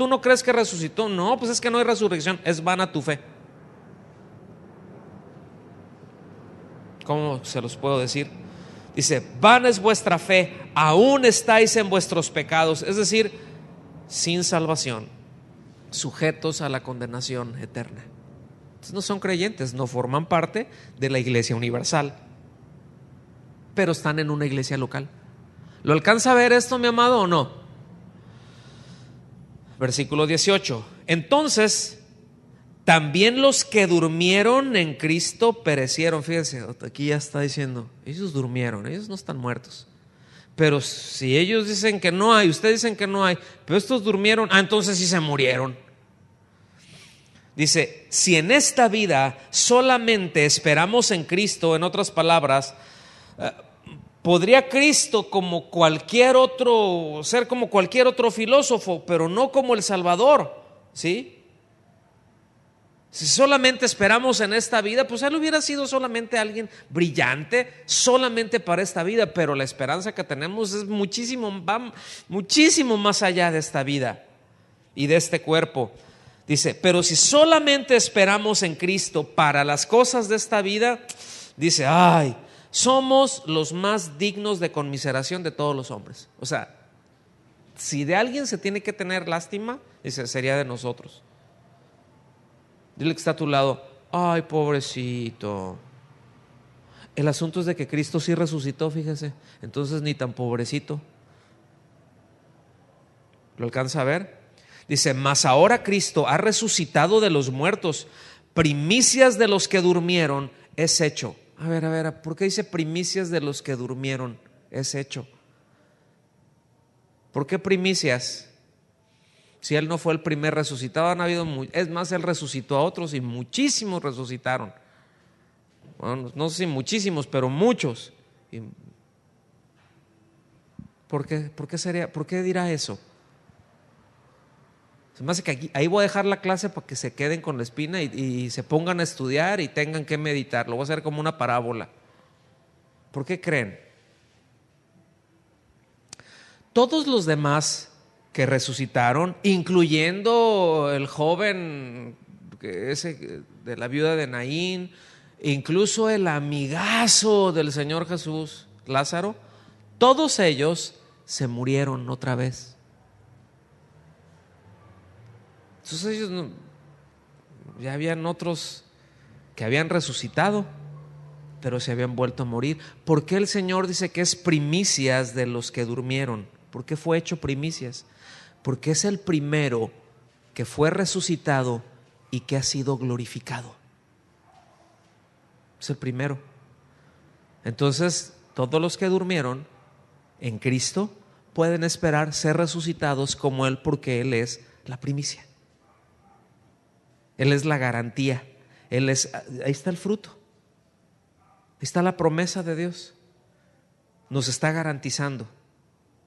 A: no crees que resucitó? No, pues es que no hay resurrección, es vana tu fe. ¿Cómo se los puedo decir? Dice, vana es vuestra fe, aún estáis en vuestros pecados. Es decir, sin salvación, sujetos a la condenación eterna. Entonces no son creyentes, no forman parte de la iglesia universal, pero están en una iglesia local. ¿Lo alcanza a ver esto, mi amado, o no? Versículo 18. Entonces, también los que durmieron en Cristo perecieron. Fíjense, aquí ya está diciendo, ellos durmieron, ellos no están muertos. Pero si ellos dicen que no hay, ustedes dicen que no hay, pero estos durmieron, entonces sí se murieron. Dice, si en esta vida solamente esperamos en Cristo, en otras palabras, podría Cristo como cualquier otro, ser como cualquier otro filósofo, pero no como el Salvador, ¿sí? Si solamente esperamos en esta vida, pues Él hubiera sido solamente alguien brillante, solamente para esta vida, pero la esperanza que tenemos es va muchísimo más allá de esta vida y de este cuerpo. Dice, pero si solamente esperamos en Cristo para las cosas de esta vida, dice, somos los más dignos de conmiseración de todos los hombres. O sea, si de alguien se tiene que tener lástima, dice, sería de nosotros. Dile que está a tu lado, ay, pobrecito. El asunto es de que Cristo sí resucitó, fíjese, entonces ni tan pobrecito. ¿Lo alcanza a ver? Dice, mas ahora Cristo ha resucitado de los muertos, primicias de los que durmieron es hecho. A ver, ¿por qué dice primicias de los que durmieron es hecho? ¿Por qué primicias? Si Él no fue el primer resucitado, han habido es más, Él resucitó a otros y muchísimos resucitaron. Bueno, no sé si muchísimos, pero muchos. ¿Por qué dirá eso? Se me hace que ahí voy a dejar la clase para que se queden con la espina y se pongan a estudiar y tengan que meditar. Lo voy a hacer como una parábola. ¿Por qué creen? Todos los demás que resucitaron, incluyendo el joven ese de la viuda de Naín, incluso el amigazo del Señor Jesús, Lázaro, todos ellos se murieron otra vez. Entonces ellos ya habían otros que habían resucitado, pero se habían vuelto a morir. ¿Por qué el Señor dice que es primicias de los que durmieron? ¿Por qué fue hecho primicias? Porque es el primero que fue resucitado y que ha sido glorificado. Es el primero. Entonces, todos los que durmieron en Cristo pueden esperar ser resucitados como Él, porque Él es la primicia. Él es la garantía. Ahí está el fruto. Ahí está la promesa de Dios. Nos está garantizando.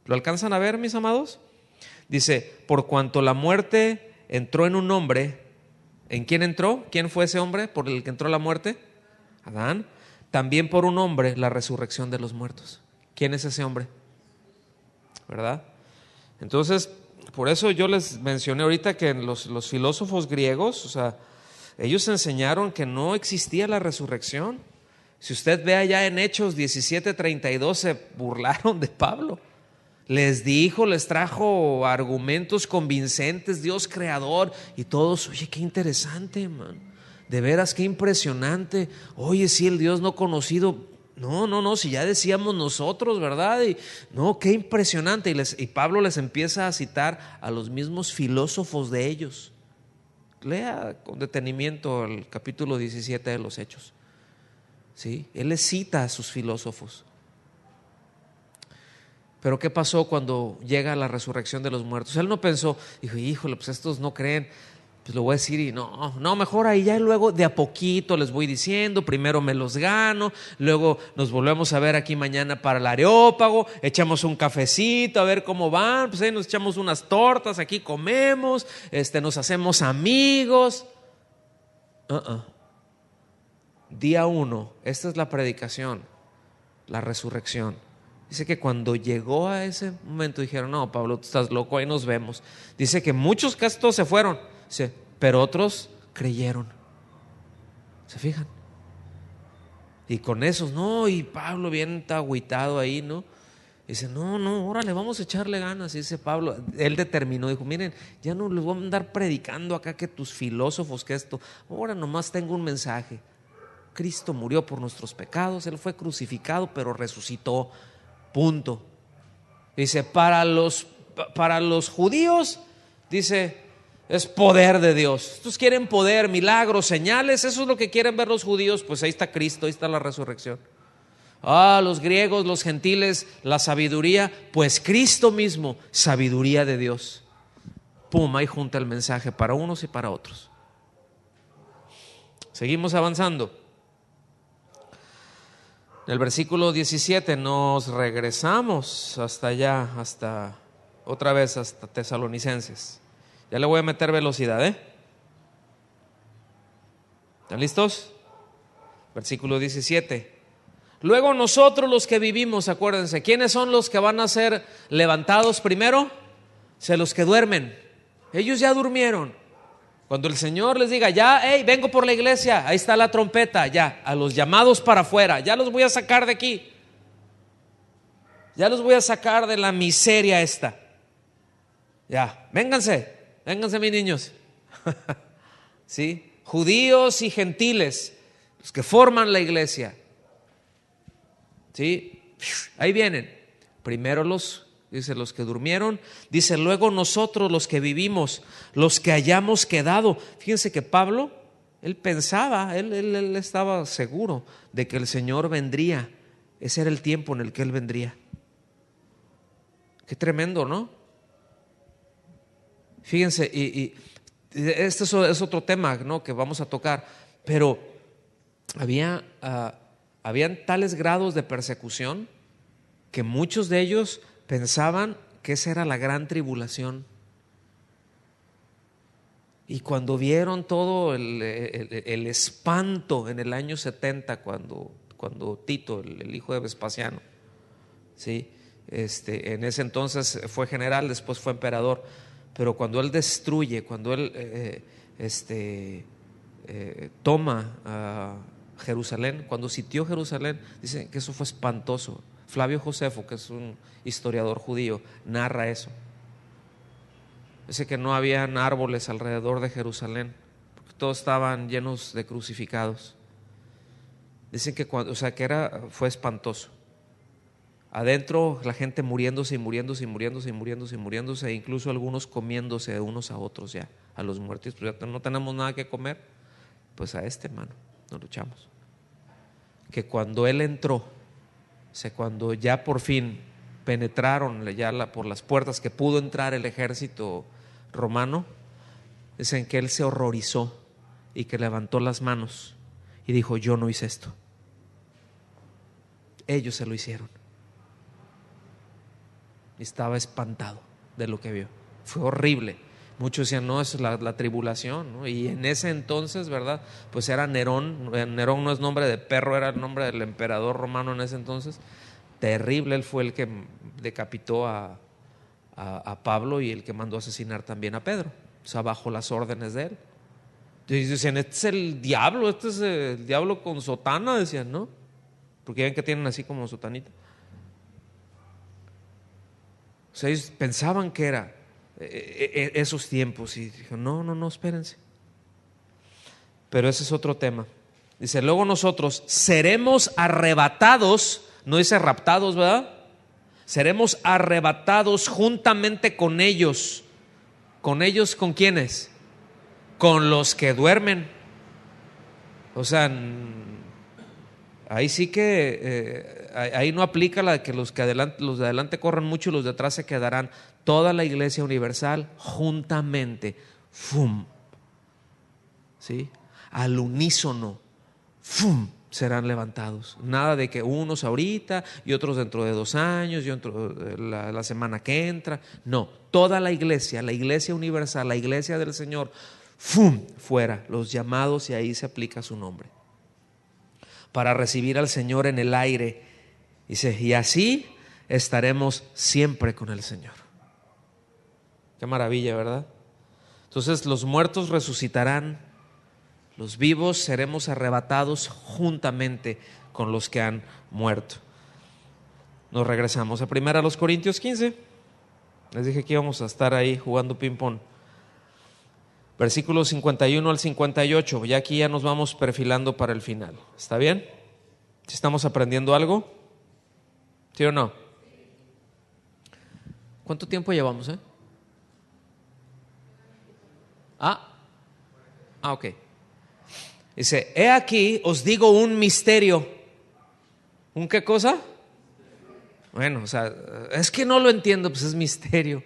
A: ¿Lo alcanzan a ver, mis amados? Dice, por cuanto la muerte entró en un hombre, ¿en quién entró? ¿Quién fue ese hombre por el que entró la muerte? Adán. También por un hombre la resurrección de los muertos. ¿Quién es ese hombre? ¿Verdad? Entonces, por eso yo les mencioné ahorita que los filósofos griegos, o sea, ellos enseñaron que no existía la resurrección. Si usted ve allá en Hechos 17:32, se burlaron de Pablo. Les trajo argumentos convincentes, Dios creador, y todos, oye, qué interesante, man. De veras, qué impresionante. Oye, sí, el Dios no conocido, No, si ya decíamos nosotros, ¿verdad? Y no, qué impresionante. Y Pablo les empieza a citar a los mismos filósofos de ellos. Lea con detenimiento el capítulo 17 de los Hechos. ¿Sí? Él les cita a sus filósofos. Pero ¿qué pasó cuando llega la resurrección de los muertos? Él no pensó, dijo, híjole, pues estos no creen, pues lo voy a decir y no, mejor ahí ya luego de a poquito les voy diciendo, primero me los gano, luego nos volvemos a ver aquí mañana para el Areópago, echamos un cafecito a ver cómo van, pues ahí nos echamos unas tortas, aquí comemos, nos hacemos amigos. Día 1, esta es la predicación, la resurrección. Dice que cuando llegó a ese momento dijeron, no, Pablo, tú estás loco, ahí nos vemos. Dice que muchos, casi todos se fueron, dice, pero otros creyeron. ¿Se fijan? Y con esos, no, y Pablo bien agüitado ahí, ¿no? Dice, no, órale, vamos a echarle ganas. Y dice Pablo, él determinó, dijo, miren, ya no les voy a andar predicando acá que tus filósofos, que esto, ahora nomás tengo un mensaje. Cristo murió por nuestros pecados, Él fue crucificado, pero resucitó. Punto. Dice, para los judíos, dice, es poder de Dios. Estos quieren poder, milagros, señales, eso es lo que quieren ver los judíos. Pues ahí está Cristo, ahí está la resurrección. Los griegos, los gentiles, la sabiduría, pues Cristo mismo, sabiduría de Dios. Pum, ahí junta el mensaje para unos y para otros. Seguimos avanzando. En el versículo 17 nos regresamos hasta allá, otra vez hasta Tesalonicenses. Ya le voy a meter velocidad, ¿Están listos? Versículo 17. Luego nosotros los que vivimos, acuérdense, ¿quiénes son los que van a ser levantados primero? Los que duermen. Ellos ya durmieron. Cuando el Señor les diga, ya, vengo por la iglesia, ahí está la trompeta, ya, a los llamados para afuera, ya los voy a sacar de aquí, ya los voy a sacar de la miseria esta, ya, vénganse mis niños, ¿sí? Judíos y gentiles, los que forman la iglesia, ¿sí? Ahí vienen, primero dice los que durmieron, dice luego nosotros los que vivimos, los que hayamos quedado. Fíjense que Pablo, él pensaba, él estaba seguro de que el Señor vendría. Ese era el tiempo en el que Él vendría. Qué tremendo, ¿no? Fíjense, y este es otro tema, ¿no?, que vamos a tocar, pero habían tales grados de persecución que muchos de ellos pensaban que esa era la gran tribulación. Y cuando vieron todo el espanto en el año 70, cuando Tito, el hijo de Vespasiano, ¿sí? En ese entonces fue general, después fue emperador, pero cuando él destruye, cuando él toma a Jerusalén, cuando sitió Jerusalén, dicen que eso fue espantoso. Flavio Josefo, que es un historiador judío, narra eso. Dice que no habían árboles alrededor de Jerusalén, porque todos estaban llenos de crucificados. Dicen que fue espantoso. Adentro la gente muriéndose, e incluso algunos comiéndose de unos a otros ya, a los muertos. Pues ya no tenemos nada que comer, pues a hermano, nos luchamos. Que cuando él entró, cuando ya por fin penetraron ya por las puertas, que pudo entrar el ejército romano, dicen que él se horrorizó y que levantó las manos y dijo, yo no hice esto, ellos se lo hicieron. Y estaba espantado de lo que vio. Fue horrible. Muchos decían, no, eso es la tribulación, ¿no? Y en ese entonces, ¿verdad? Pues era Nerón. Nerón no es nombre de perro, era el nombre del emperador romano en ese entonces. Terrible, él fue el que decapitó a Pablo y el que mandó a asesinar también a Pedro, o sea, bajo las órdenes de él. Entonces decían, este es el diablo con sotana, decían, ¿no? Porque ven que tienen así como sotanita. O sea, ellos pensaban que era esos tiempos y dijeron, no, espérense. Pero ese es otro tema. Dice, luego nosotros seremos arrebatados, no dice raptados, ¿verdad? Seremos arrebatados juntamente con ellos. ¿Con ellos con quiénes? Con los que duermen. O sea, ahí sí que ahí no aplica la de que los de adelante corran mucho y los de atrás se quedarán. Toda la iglesia universal juntamente, ¡fum! ¿Sí? Al unísono, ¡fum!, serán levantados. Nada de que unos ahorita y otros dentro de 2 años y otros la semana que entra. No, toda la iglesia universal, la iglesia del Señor, ¡fum!, fuera, los llamados, y ahí se aplica su nombre. Para recibir al Señor en el aire. Dice, y así estaremos siempre con el Señor. Qué maravilla, ¿verdad? Entonces los muertos resucitarán, los vivos seremos arrebatados juntamente con los que han muerto. Nos regresamos a 1 Corintios 15. Les dije que íbamos a estar ahí jugando ping pong. Versículos 51 al 58. Ya aquí ya nos vamos perfilando para el final. ¿Está bien? ¿Sí estamos aprendiendo algo? ¿Sí o no? ¿Cuánto tiempo llevamos, ok. Dice, he aquí os digo un misterio. ¿Un qué cosa? Bueno, o sea, es que no lo entiendo, pues es misterio,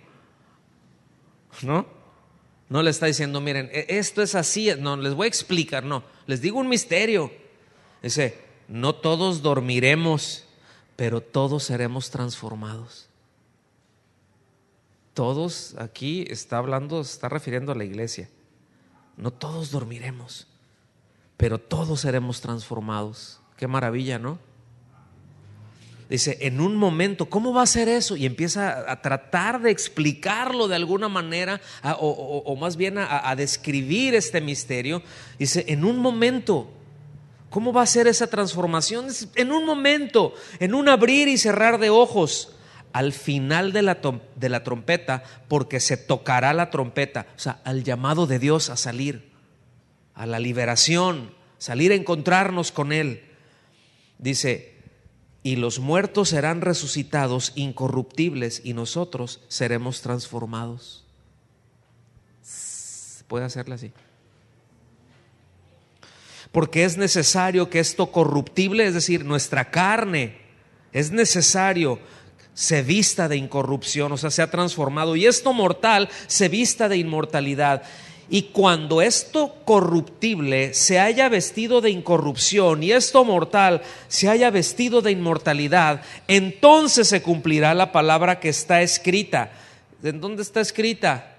A: ¿no? No le está diciendo, miren, esto es así, no, les voy a explicar, no, les digo un misterio. Dice, no todos dormiremos, pero todos seremos transformados. Todos, aquí está refiriendo a la iglesia. No todos dormiremos, pero todos seremos transformados. Qué maravilla, ¿no? Dice, en un momento, ¿cómo va a ser eso? Y empieza a tratar de explicarlo de alguna manera, o más bien a describir este misterio. Dice, en un momento, ¿cómo va a ser esa transformación? Dice, en un momento, en un abrir y cerrar de ojos, al final de la trompeta, porque se tocará la trompeta, o sea, al llamado de Dios a salir, a la liberación, salir a encontrarnos con Él. Dice, y los muertos serán resucitados incorruptibles y nosotros seremos transformados. ¿Puede hacerle así? Porque es necesario que esto corruptible, es decir, nuestra carne, es necesario se vista de incorrupción, o sea, se ha transformado, y esto mortal se vista de inmortalidad. Y cuando esto corruptible se haya vestido de incorrupción y esto mortal se haya vestido de inmortalidad, entonces se cumplirá la palabra que está escrita. ¿En dónde está escrita?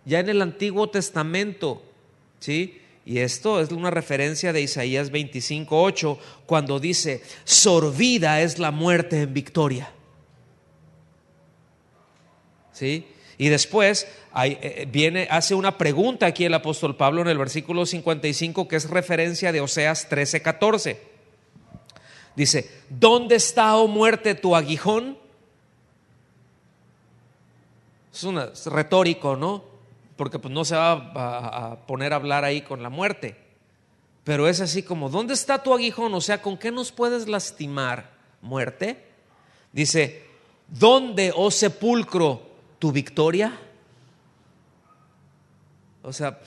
A: Ya en el Antiguo Testamento, ¿sí? Y esto es una referencia de Isaías 25:8, cuando dice, sorbida es la muerte en victoria. ¿Sí? Y después hace una pregunta aquí el apóstol Pablo en el versículo 55, que es referencia de Oseas 13:14. Dice, ¿dónde está, oh muerte, tu aguijón? Es retórico, ¿no? Porque pues no se va a poner a hablar ahí con la muerte. Pero es así como, ¿dónde está tu aguijón? O sea, ¿con qué nos puedes lastimar, muerte? Dice, ¿dónde, oh sepulcro, tu victoria? O sea,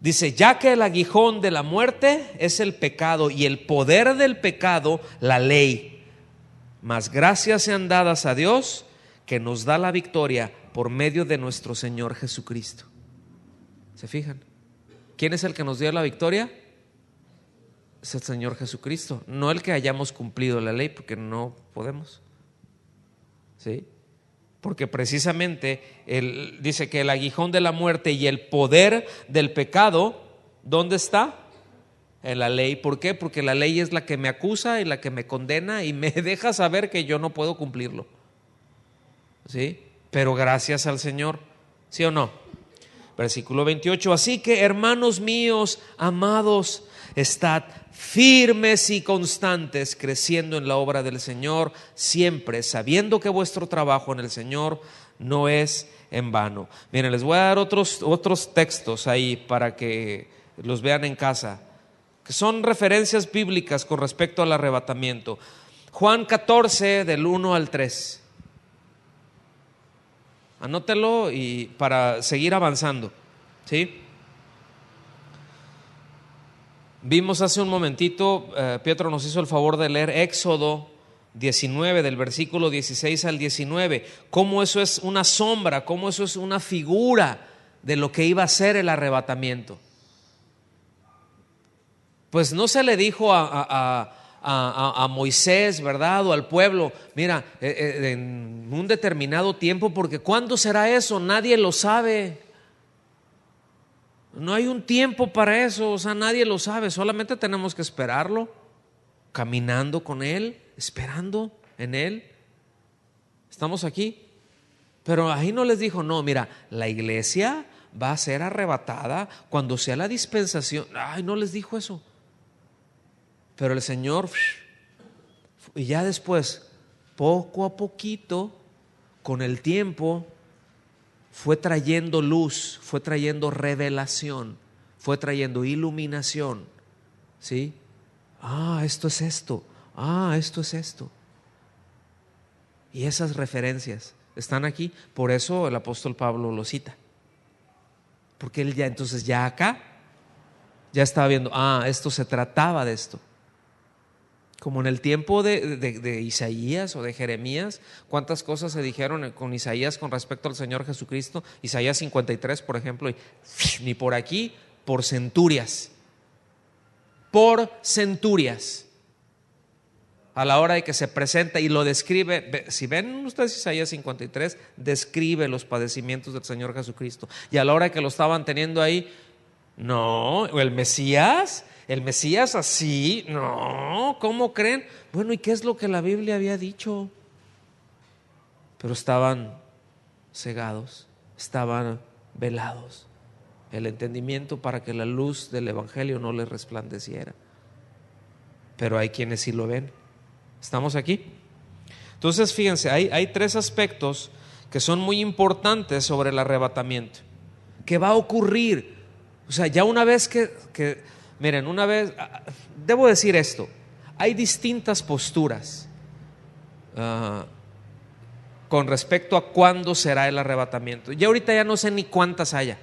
A: dice, ya que el aguijón de la muerte es el pecado y el poder del pecado la ley, mas gracias sean dadas a Dios que nos da la victoria por medio de nuestro Señor Jesucristo. ¿Se fijan? ¿Quién es el que nos dio la victoria? Es el Señor Jesucristo, no el que hayamos cumplido la ley, porque no podemos. ¿Sí? Porque precisamente él dice que el aguijón de la muerte y el poder del pecado, ¿dónde está? En la ley. ¿Por qué? Porque la ley es la que me acusa y la que me condena y me deja saber que yo no puedo cumplirlo. ¿Sí? Pero gracias al Señor, ¿sí o no? Versículo 28, así que hermanos míos, amados, estad firmes y constantes, creciendo en la obra del Señor, siempre sabiendo que vuestro trabajo en el Señor no es en vano. Miren, les voy a dar otros textos ahí para que los vean en casa. que son referencias bíblicas con respecto al arrebatamiento. Juan 14, del 1 al 3. Anótelo y para seguir avanzando, ¿sí? Vimos hace un momentito, Pietro nos hizo el favor de leer Éxodo 19, del versículo 16 al 19, cómo eso es una sombra, cómo eso es una figura de lo que iba a ser el arrebatamiento. Pues no se le dijo a Moisés, ¿verdad? O al pueblo, mira, en un determinado tiempo, porque ¿cuándo será eso? Nadie lo sabe. No hay un tiempo para eso, o sea, nadie lo sabe, solamente tenemos que esperarlo, caminando con Él, esperando en Él. Estamos aquí. Pero ahí no les dijo, no, mira, la iglesia va a ser arrebatada cuando sea la dispensación. Ay, no les dijo eso. Pero el Señor, y ya después, poco a poquito, con el tiempo, fue trayendo luz, fue trayendo revelación, fue trayendo iluminación, ¿sí? Esto es esto, esto es esto. Y esas referencias están aquí, por eso el apóstol Pablo lo cita. Porque él ya, entonces ya acá, ya estaba viendo, esto se trataba de esto. Como en el tiempo de Isaías o de Jeremías, cuántas cosas se dijeron con Isaías con respecto al Señor Jesucristo. Isaías 53, por ejemplo, y ni por aquí, por centurias. Por centurias. A la hora de que se presenta y lo describe, si ven ustedes Isaías 53, describe los padecimientos del Señor Jesucristo. Y a la hora de que lo estaban teniendo ahí, no, el Mesías así, no, ¿cómo creen? Bueno, ¿y qué es lo que la Biblia había dicho? Pero estaban cegados, estaban velados, el entendimiento para que la luz del Evangelio no les resplandeciera. Pero hay quienes sí lo ven. ¿Estamos aquí? Entonces fíjense, hay tres aspectos que son muy importantes sobre el arrebatamiento, que va a ocurrir. O sea, ya una vez que miren, una vez, debo decir esto, hay distintas posturas con respecto a cuándo será el arrebatamiento. Y ahorita ya no sé ni cuántas haya,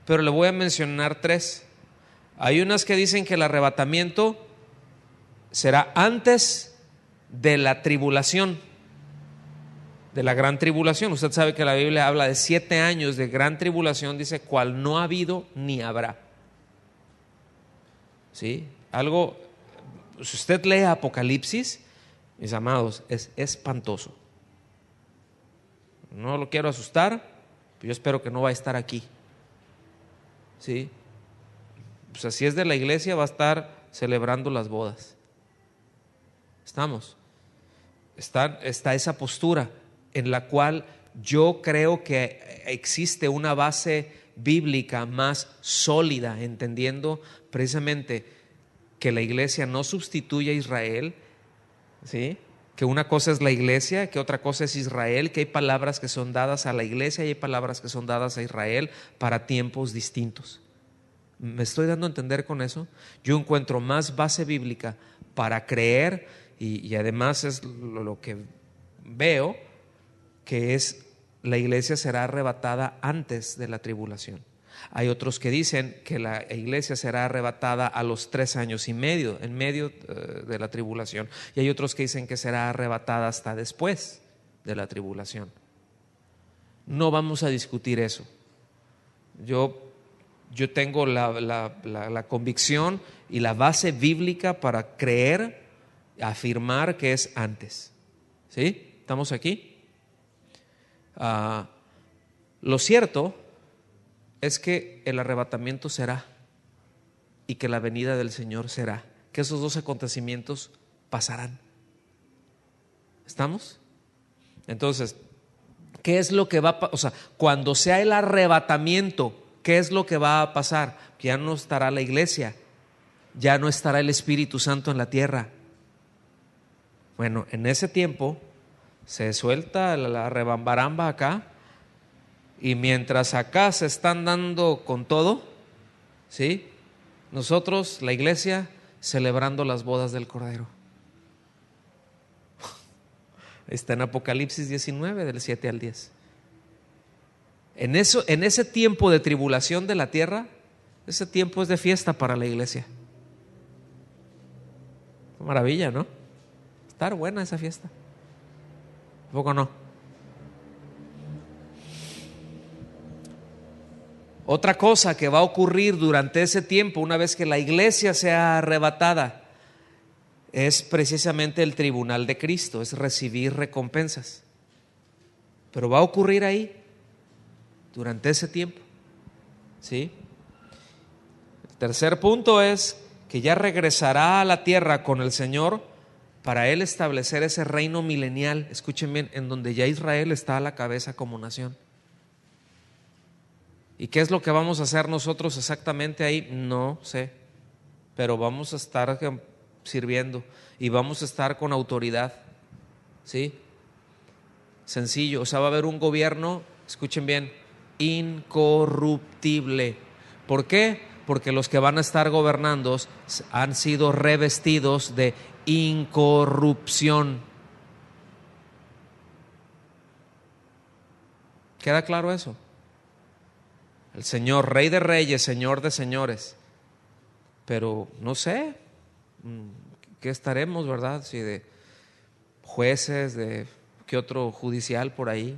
A: pero le voy a mencionar tres. Hay unas que dicen que el arrebatamiento será antes de la tribulación, de la gran tribulación. Usted sabe que la Biblia habla de 7 años de gran tribulación, dice, cual no ha habido ni habrá. ¿Sí? Algo, si usted lee Apocalipsis, mis amados, es espantoso. No lo quiero asustar, pero yo espero que no va a estar aquí. ¿Sí? Pues así es de la iglesia, va a estar celebrando las bodas. Estamos. Está esa postura en la cual yo creo que existe una base bíblica más sólida, entendiendo precisamente que la iglesia no sustituye a Israel, ¿sí? Que una cosa es la iglesia, que otra cosa es Israel, que hay palabras que son dadas a la iglesia y hay palabras que son dadas a Israel para tiempos distintos. ¿Me estoy dando a entender con eso? Yo encuentro más base bíblica para creer y además es lo que veo, que es la iglesia será arrebatada antes de la tribulación. Hay otros que dicen que la iglesia será arrebatada a los 3 años y medio, en medio de la tribulación. Y hay otros que dicen que será arrebatada hasta después de la tribulación. No vamos a discutir eso. Yo tengo la convicción y la base bíblica para creer, afirmar que es antes. ¿Sí? ¿Estamos aquí? Lo cierto es que el arrebatamiento será y que la venida del Señor será, que esos dos acontecimientos pasarán. ¿Estamos? Entonces, ¿qué es lo que va a pasar? O sea, cuando sea el arrebatamiento, ¿qué es lo que va a pasar? Que ya no estará la iglesia, ya no estará el Espíritu Santo en la tierra. Bueno, en ese tiempo se suelta la rebambaramba acá, y mientras acá se están dando con todo, ¿sí? Nosotros, la iglesia, celebrando las bodas del Cordero. Está en Apocalipsis 19, del 7 al 10. En ese tiempo de tribulación de la tierra, ese tiempo es de fiesta para la iglesia. Maravilla, ¿no? Estar buena esa fiesta. ¿A poco no? Otra cosa que va a ocurrir durante ese tiempo, una vez que la iglesia sea arrebatada, es precisamente el tribunal de Cristo, es recibir recompensas. Pero va a ocurrir ahí, durante ese tiempo. ¿Sí? El tercer punto es que ya regresará a la tierra con el Señor para Él establecer ese reino milenial, escuchen bien, en donde ya Israel está a la cabeza como nación. ¿Y qué es lo que vamos a hacer nosotros exactamente ahí? No sé, pero vamos a estar sirviendo y vamos a estar con autoridad, ¿sí? Sencillo, o sea, va a haber un gobierno, escuchen bien, incorruptible. ¿Por qué? Porque los que van a estar gobernando han sido revestidos de incorrupción. ¿Queda claro eso? El Señor, Rey de Reyes, Señor de Señores. Pero no sé, ¿qué estaremos, verdad? Si de jueces, de qué otro judicial por ahí.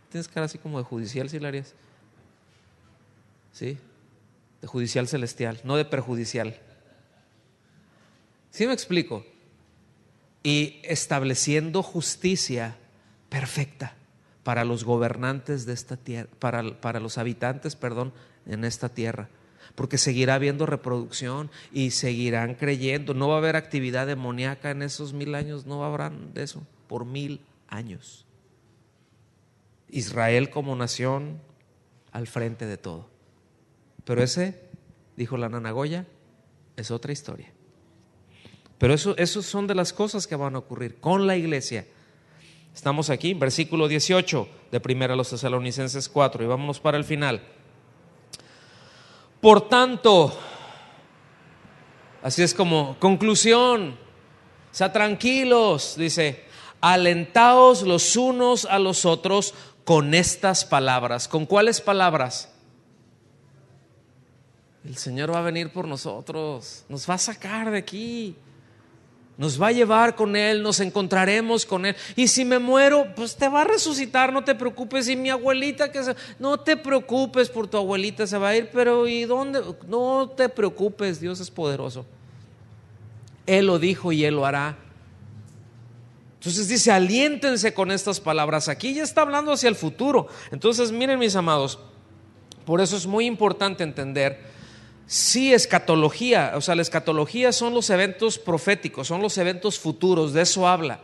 A: Tienes cara así como de judicial, ¿sí, Larias? Sí, de judicial celestial, no de perjudicial. ¿Sí me explico? Y estableciendo justicia perfecta para los gobernantes de esta tierra, para los habitantes, en esta tierra. Porque seguirá habiendo reproducción y seguirán creyendo. No va a haber actividad demoníaca en esos 1000 años, no habrán de eso, por 1000 años. Israel como nación al frente de todo. Pero ese, dijo la Nana Goya, es otra historia. Pero eso son de las cosas que van a ocurrir con la iglesia. Estamos aquí, versículo 18 de 1 Tesalonicenses 4, y vámonos para el final. Por tanto, así es como conclusión, o sea, tranquilos, dice, alentaos los unos a los otros con estas palabras. ¿Con cuáles palabras? El Señor va a venir por nosotros, nos va a sacar de aquí, nos va a llevar con Él, nos encontraremos con Él. Y si me muero, pues te va a resucitar, no te preocupes. Y mi abuelita, no te preocupes por tu abuelita, se va a ir, pero ¿y dónde? No te preocupes, Dios es poderoso. Él lo dijo y Él lo hará. Entonces dice, aliéntense con estas palabras. Aquí ya está hablando hacia el futuro. Entonces miren, mis amados, por eso es muy importante entender. Sí, escatología, o sea, la escatología son los eventos proféticos, son los eventos futuros, de eso habla.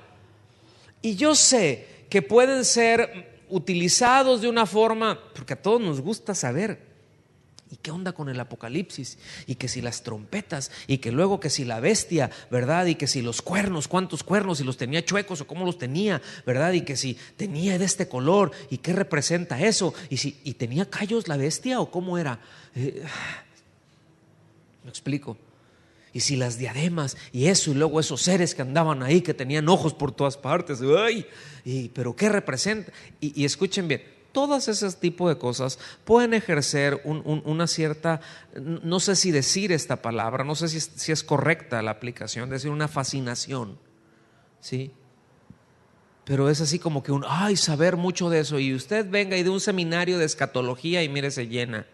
A: Y yo sé que pueden ser utilizados de una forma, porque a todos nos gusta saber, ¿y qué onda con el Apocalipsis? Y que si las trompetas, y que luego que si la bestia, ¿verdad? Y que si los cuernos, cuántos cuernos, si los tenía chuecos o cómo los tenía, ¿verdad? Y que si tenía de este color, ¿y qué representa eso? ¿Y tenía callos la bestia o cómo era? ¿Me explico? Y si las diademas y eso, y luego esos seres que andaban ahí, que tenían ojos por todas partes, ¡ay! Pero ¿qué representa? Y escuchen bien, todas esas tipos de cosas pueden ejercer una cierta, no sé si decir esta palabra, no sé si es correcta la aplicación, decir una fascinación, ¿sí? Pero es así como que saber mucho de eso, y usted venga y de un seminario de escatología y mire, se llena.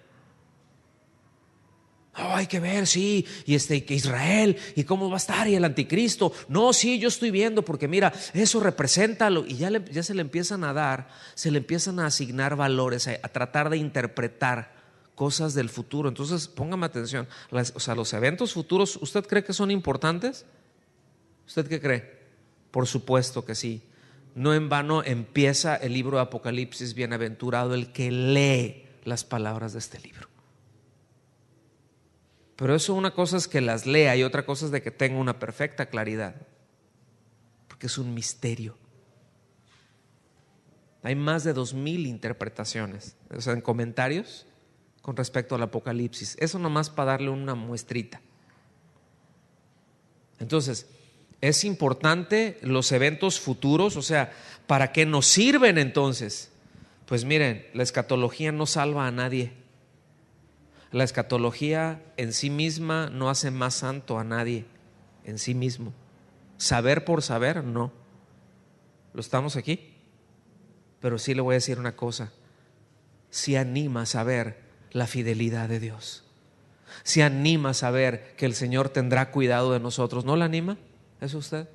A: Hay que ver, sí, y que Israel, y cómo va a estar, y el anticristo. No, sí, yo estoy viendo, porque mira, eso representa y ya se le empiezan a dar, se le empiezan a asignar valores, a tratar de interpretar cosas del futuro. Entonces, póngame atención, los eventos futuros, ¿usted cree que son importantes? ¿Usted qué cree? Por supuesto que sí. No en vano empieza el libro de Apocalipsis, bienaventurado el que lee las palabras de este libro. Pero eso, una cosa es que las lea y otra cosa es de que tenga una perfecta claridad, porque es un misterio. Hay más de 2000 interpretaciones, o sea, en comentarios con respecto al Apocalipsis. Eso nomás para darle una muestrita. Entonces, es importante los eventos futuros, o sea, ¿para qué nos sirven entonces? Pues miren, la escatología no salva a nadie. La escatología en sí misma no hace más santo a nadie, en sí mismo. Saber por saber, no. ¿Lo estamos aquí? Pero sí le voy a decir una cosa. Sí anima a saber la fidelidad de Dios. Sí anima a saber que el Señor tendrá cuidado de nosotros. ¿No le anima eso a usted?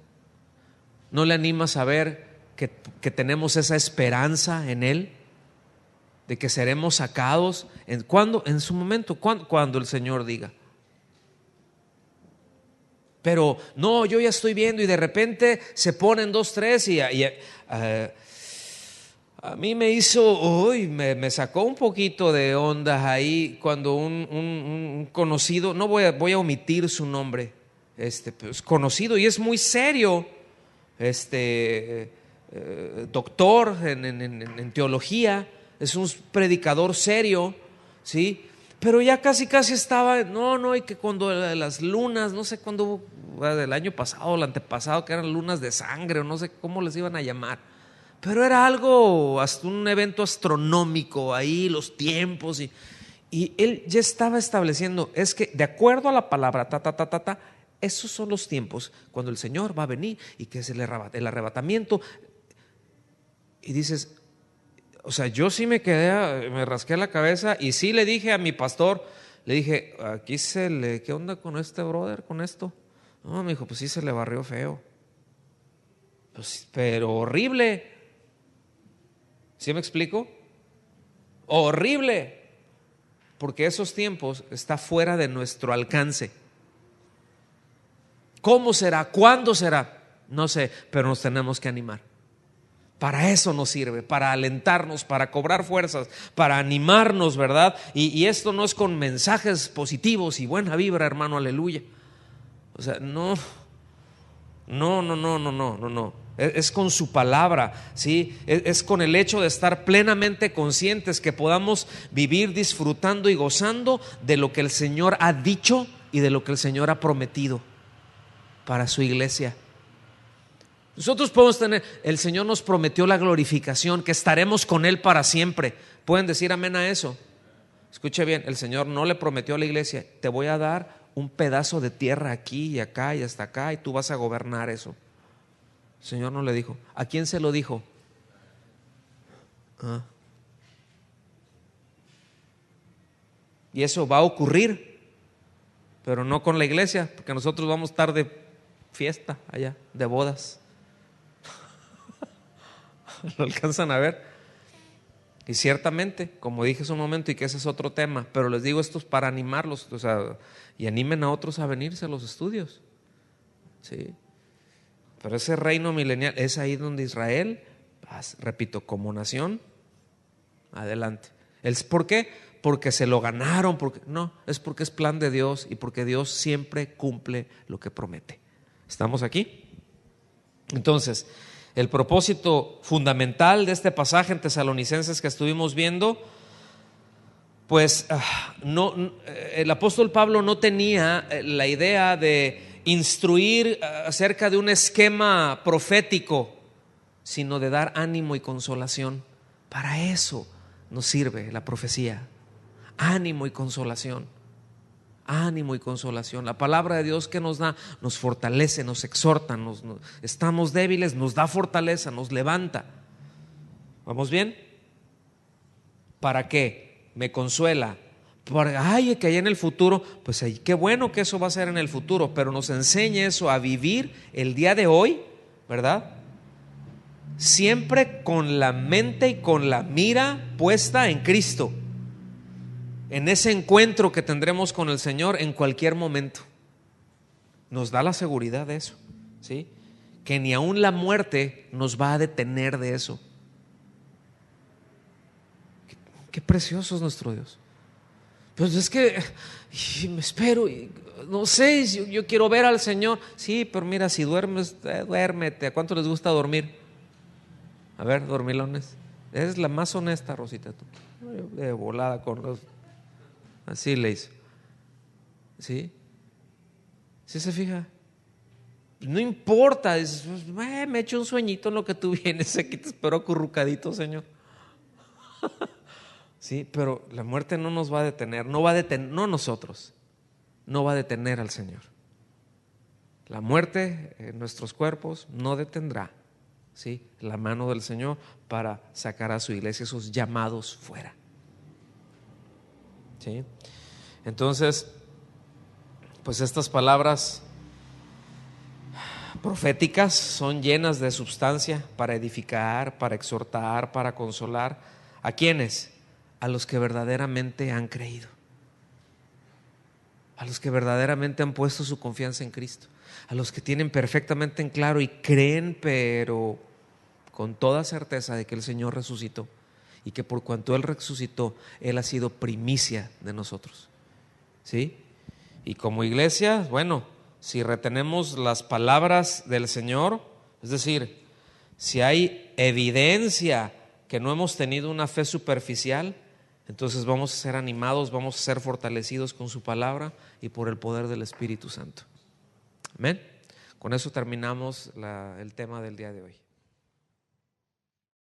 A: ¿No le anima a saber que tenemos esa esperanza en Él? De que seremos sacados. ¿Cuándo? En su momento, cuando el Señor diga. Pero no, yo ya estoy viendo y de repente se ponen 2, 3 y a mí me hizo, me sacó un poquito de ondas ahí cuando un conocido, no voy a omitir su nombre, pues conocido y es muy serio, doctor en teología, es un predicador serio, ¿sí? Pero ya casi estaba, y que cuando las lunas, no sé cuándo, del año pasado, el antepasado, que eran lunas de sangre o no sé cómo les iban a llamar, pero era algo, hasta un evento astronómico ahí, los tiempos, y él ya estaba estableciendo, es que de acuerdo a la palabra, esos son los tiempos cuando el Señor va a venir y que es el arrebatamiento. Y dices, o sea, yo sí me quedé, me rasqué la cabeza y sí le dije a mi pastor, le dije, ¿qué onda con este brother, con esto? No, me dijo, pues sí se le barrió feo. Pues, pero horrible. ¿Sí me explico? Horrible. Porque esos tiempos está fuera de nuestro alcance. ¿Cómo será? ¿Cuándo será? No sé, pero nos tenemos que animar. Para eso nos sirve, para alentarnos, para cobrar fuerzas, para animarnos, ¿verdad? Y esto no es con mensajes positivos y buena vibra, hermano, aleluya. O sea, no. Es con su palabra, ¿sí? Es con el hecho de estar plenamente conscientes que podamos vivir disfrutando y gozando de lo que el Señor ha dicho y de lo que el Señor ha prometido para su iglesia. Nosotros podemos tener, el Señor nos prometió la glorificación, que estaremos con Él para siempre. ¿Pueden decir amén a eso? Escuche bien, el Señor no le prometió a la iglesia, te voy a dar un pedazo de tierra aquí y acá y hasta acá y tú vas a gobernar eso. El Señor no le dijo. ¿A quién se lo dijo? Y eso va a ocurrir, pero no con la iglesia, porque nosotros vamos a estar de fiesta allá, de bodas. ¿Lo alcanzan a ver? Y ciertamente, como dije hace un momento, y que ese es otro tema, pero les digo esto es para animarlos, o sea, y animen a otros a venirse a los estudios, ¿sí? Pero ese reino milenial es ahí donde Israel, repito, como nación, adelante. ¿Por qué? Porque se lo ganaron, no, es porque es plan de Dios y porque Dios siempre cumple lo que promete. ¿Estamos aquí? Entonces, el propósito fundamental de este pasaje en Tesalonicenses que estuvimos viendo, pues el apóstol Pablo no tenía la idea de instruir acerca de un esquema profético, sino de dar ánimo y consolación. Para eso nos sirve la profecía, ánimo y consolación. Ánimo y consolación. La palabra de Dios que nos da, nos fortalece, nos exhorta, estamos débiles, nos da fortaleza, nos levanta. ¿Vamos bien? ¿Para qué? Me consuela. Que hay en el futuro, pues qué bueno que eso va a ser en el futuro, pero nos enseña eso a vivir el día de hoy, ¿verdad? Siempre con la mente y con la mira puesta en Cristo, en ese encuentro que tendremos con el Señor en cualquier momento. Nos da la seguridad de eso, ¿sí? Que ni aun la muerte nos va a detener de eso. Qué precioso es nuestro Dios. Pues es que me espero, no sé, yo quiero ver al Señor. Sí, pero mira, si duermes, duérmete. ¿A cuánto les gusta dormir? A ver, dormilones. Es la más honesta, Rosita, tú. De volada con los... Así le hizo. ¿Sí? ¿Sí se fija? No importa, dices, me echo un sueñito en lo que tú vienes, aquí te espero acurrucadito, Señor. Sí, pero la muerte no nos va a detener, no nosotros, no va a detener al Señor. La muerte en nuestros cuerpos no detendrá, ¿sí?, la mano del Señor para sacar a su iglesia, esos llamados fuera. ¿Sí? Entonces, pues estas palabras proféticas son llenas de sustancia para edificar, para exhortar, para consolar. ¿A quiénes? A los que verdaderamente han creído, a los que verdaderamente han puesto su confianza en Cristo, a los que tienen perfectamente en claro y creen, pero con toda certeza, de que el Señor resucitó y que por cuanto Él resucitó, Él ha sido primicia de nosotros. ¿Sí? Y como iglesia, bueno, si retenemos las palabras del Señor, es decir, si hay evidencia que no hemos tenido una fe superficial, entonces vamos a ser animados, vamos a ser fortalecidos con su palabra y por el poder del Espíritu Santo. Amén. Con eso terminamos el tema del día de hoy.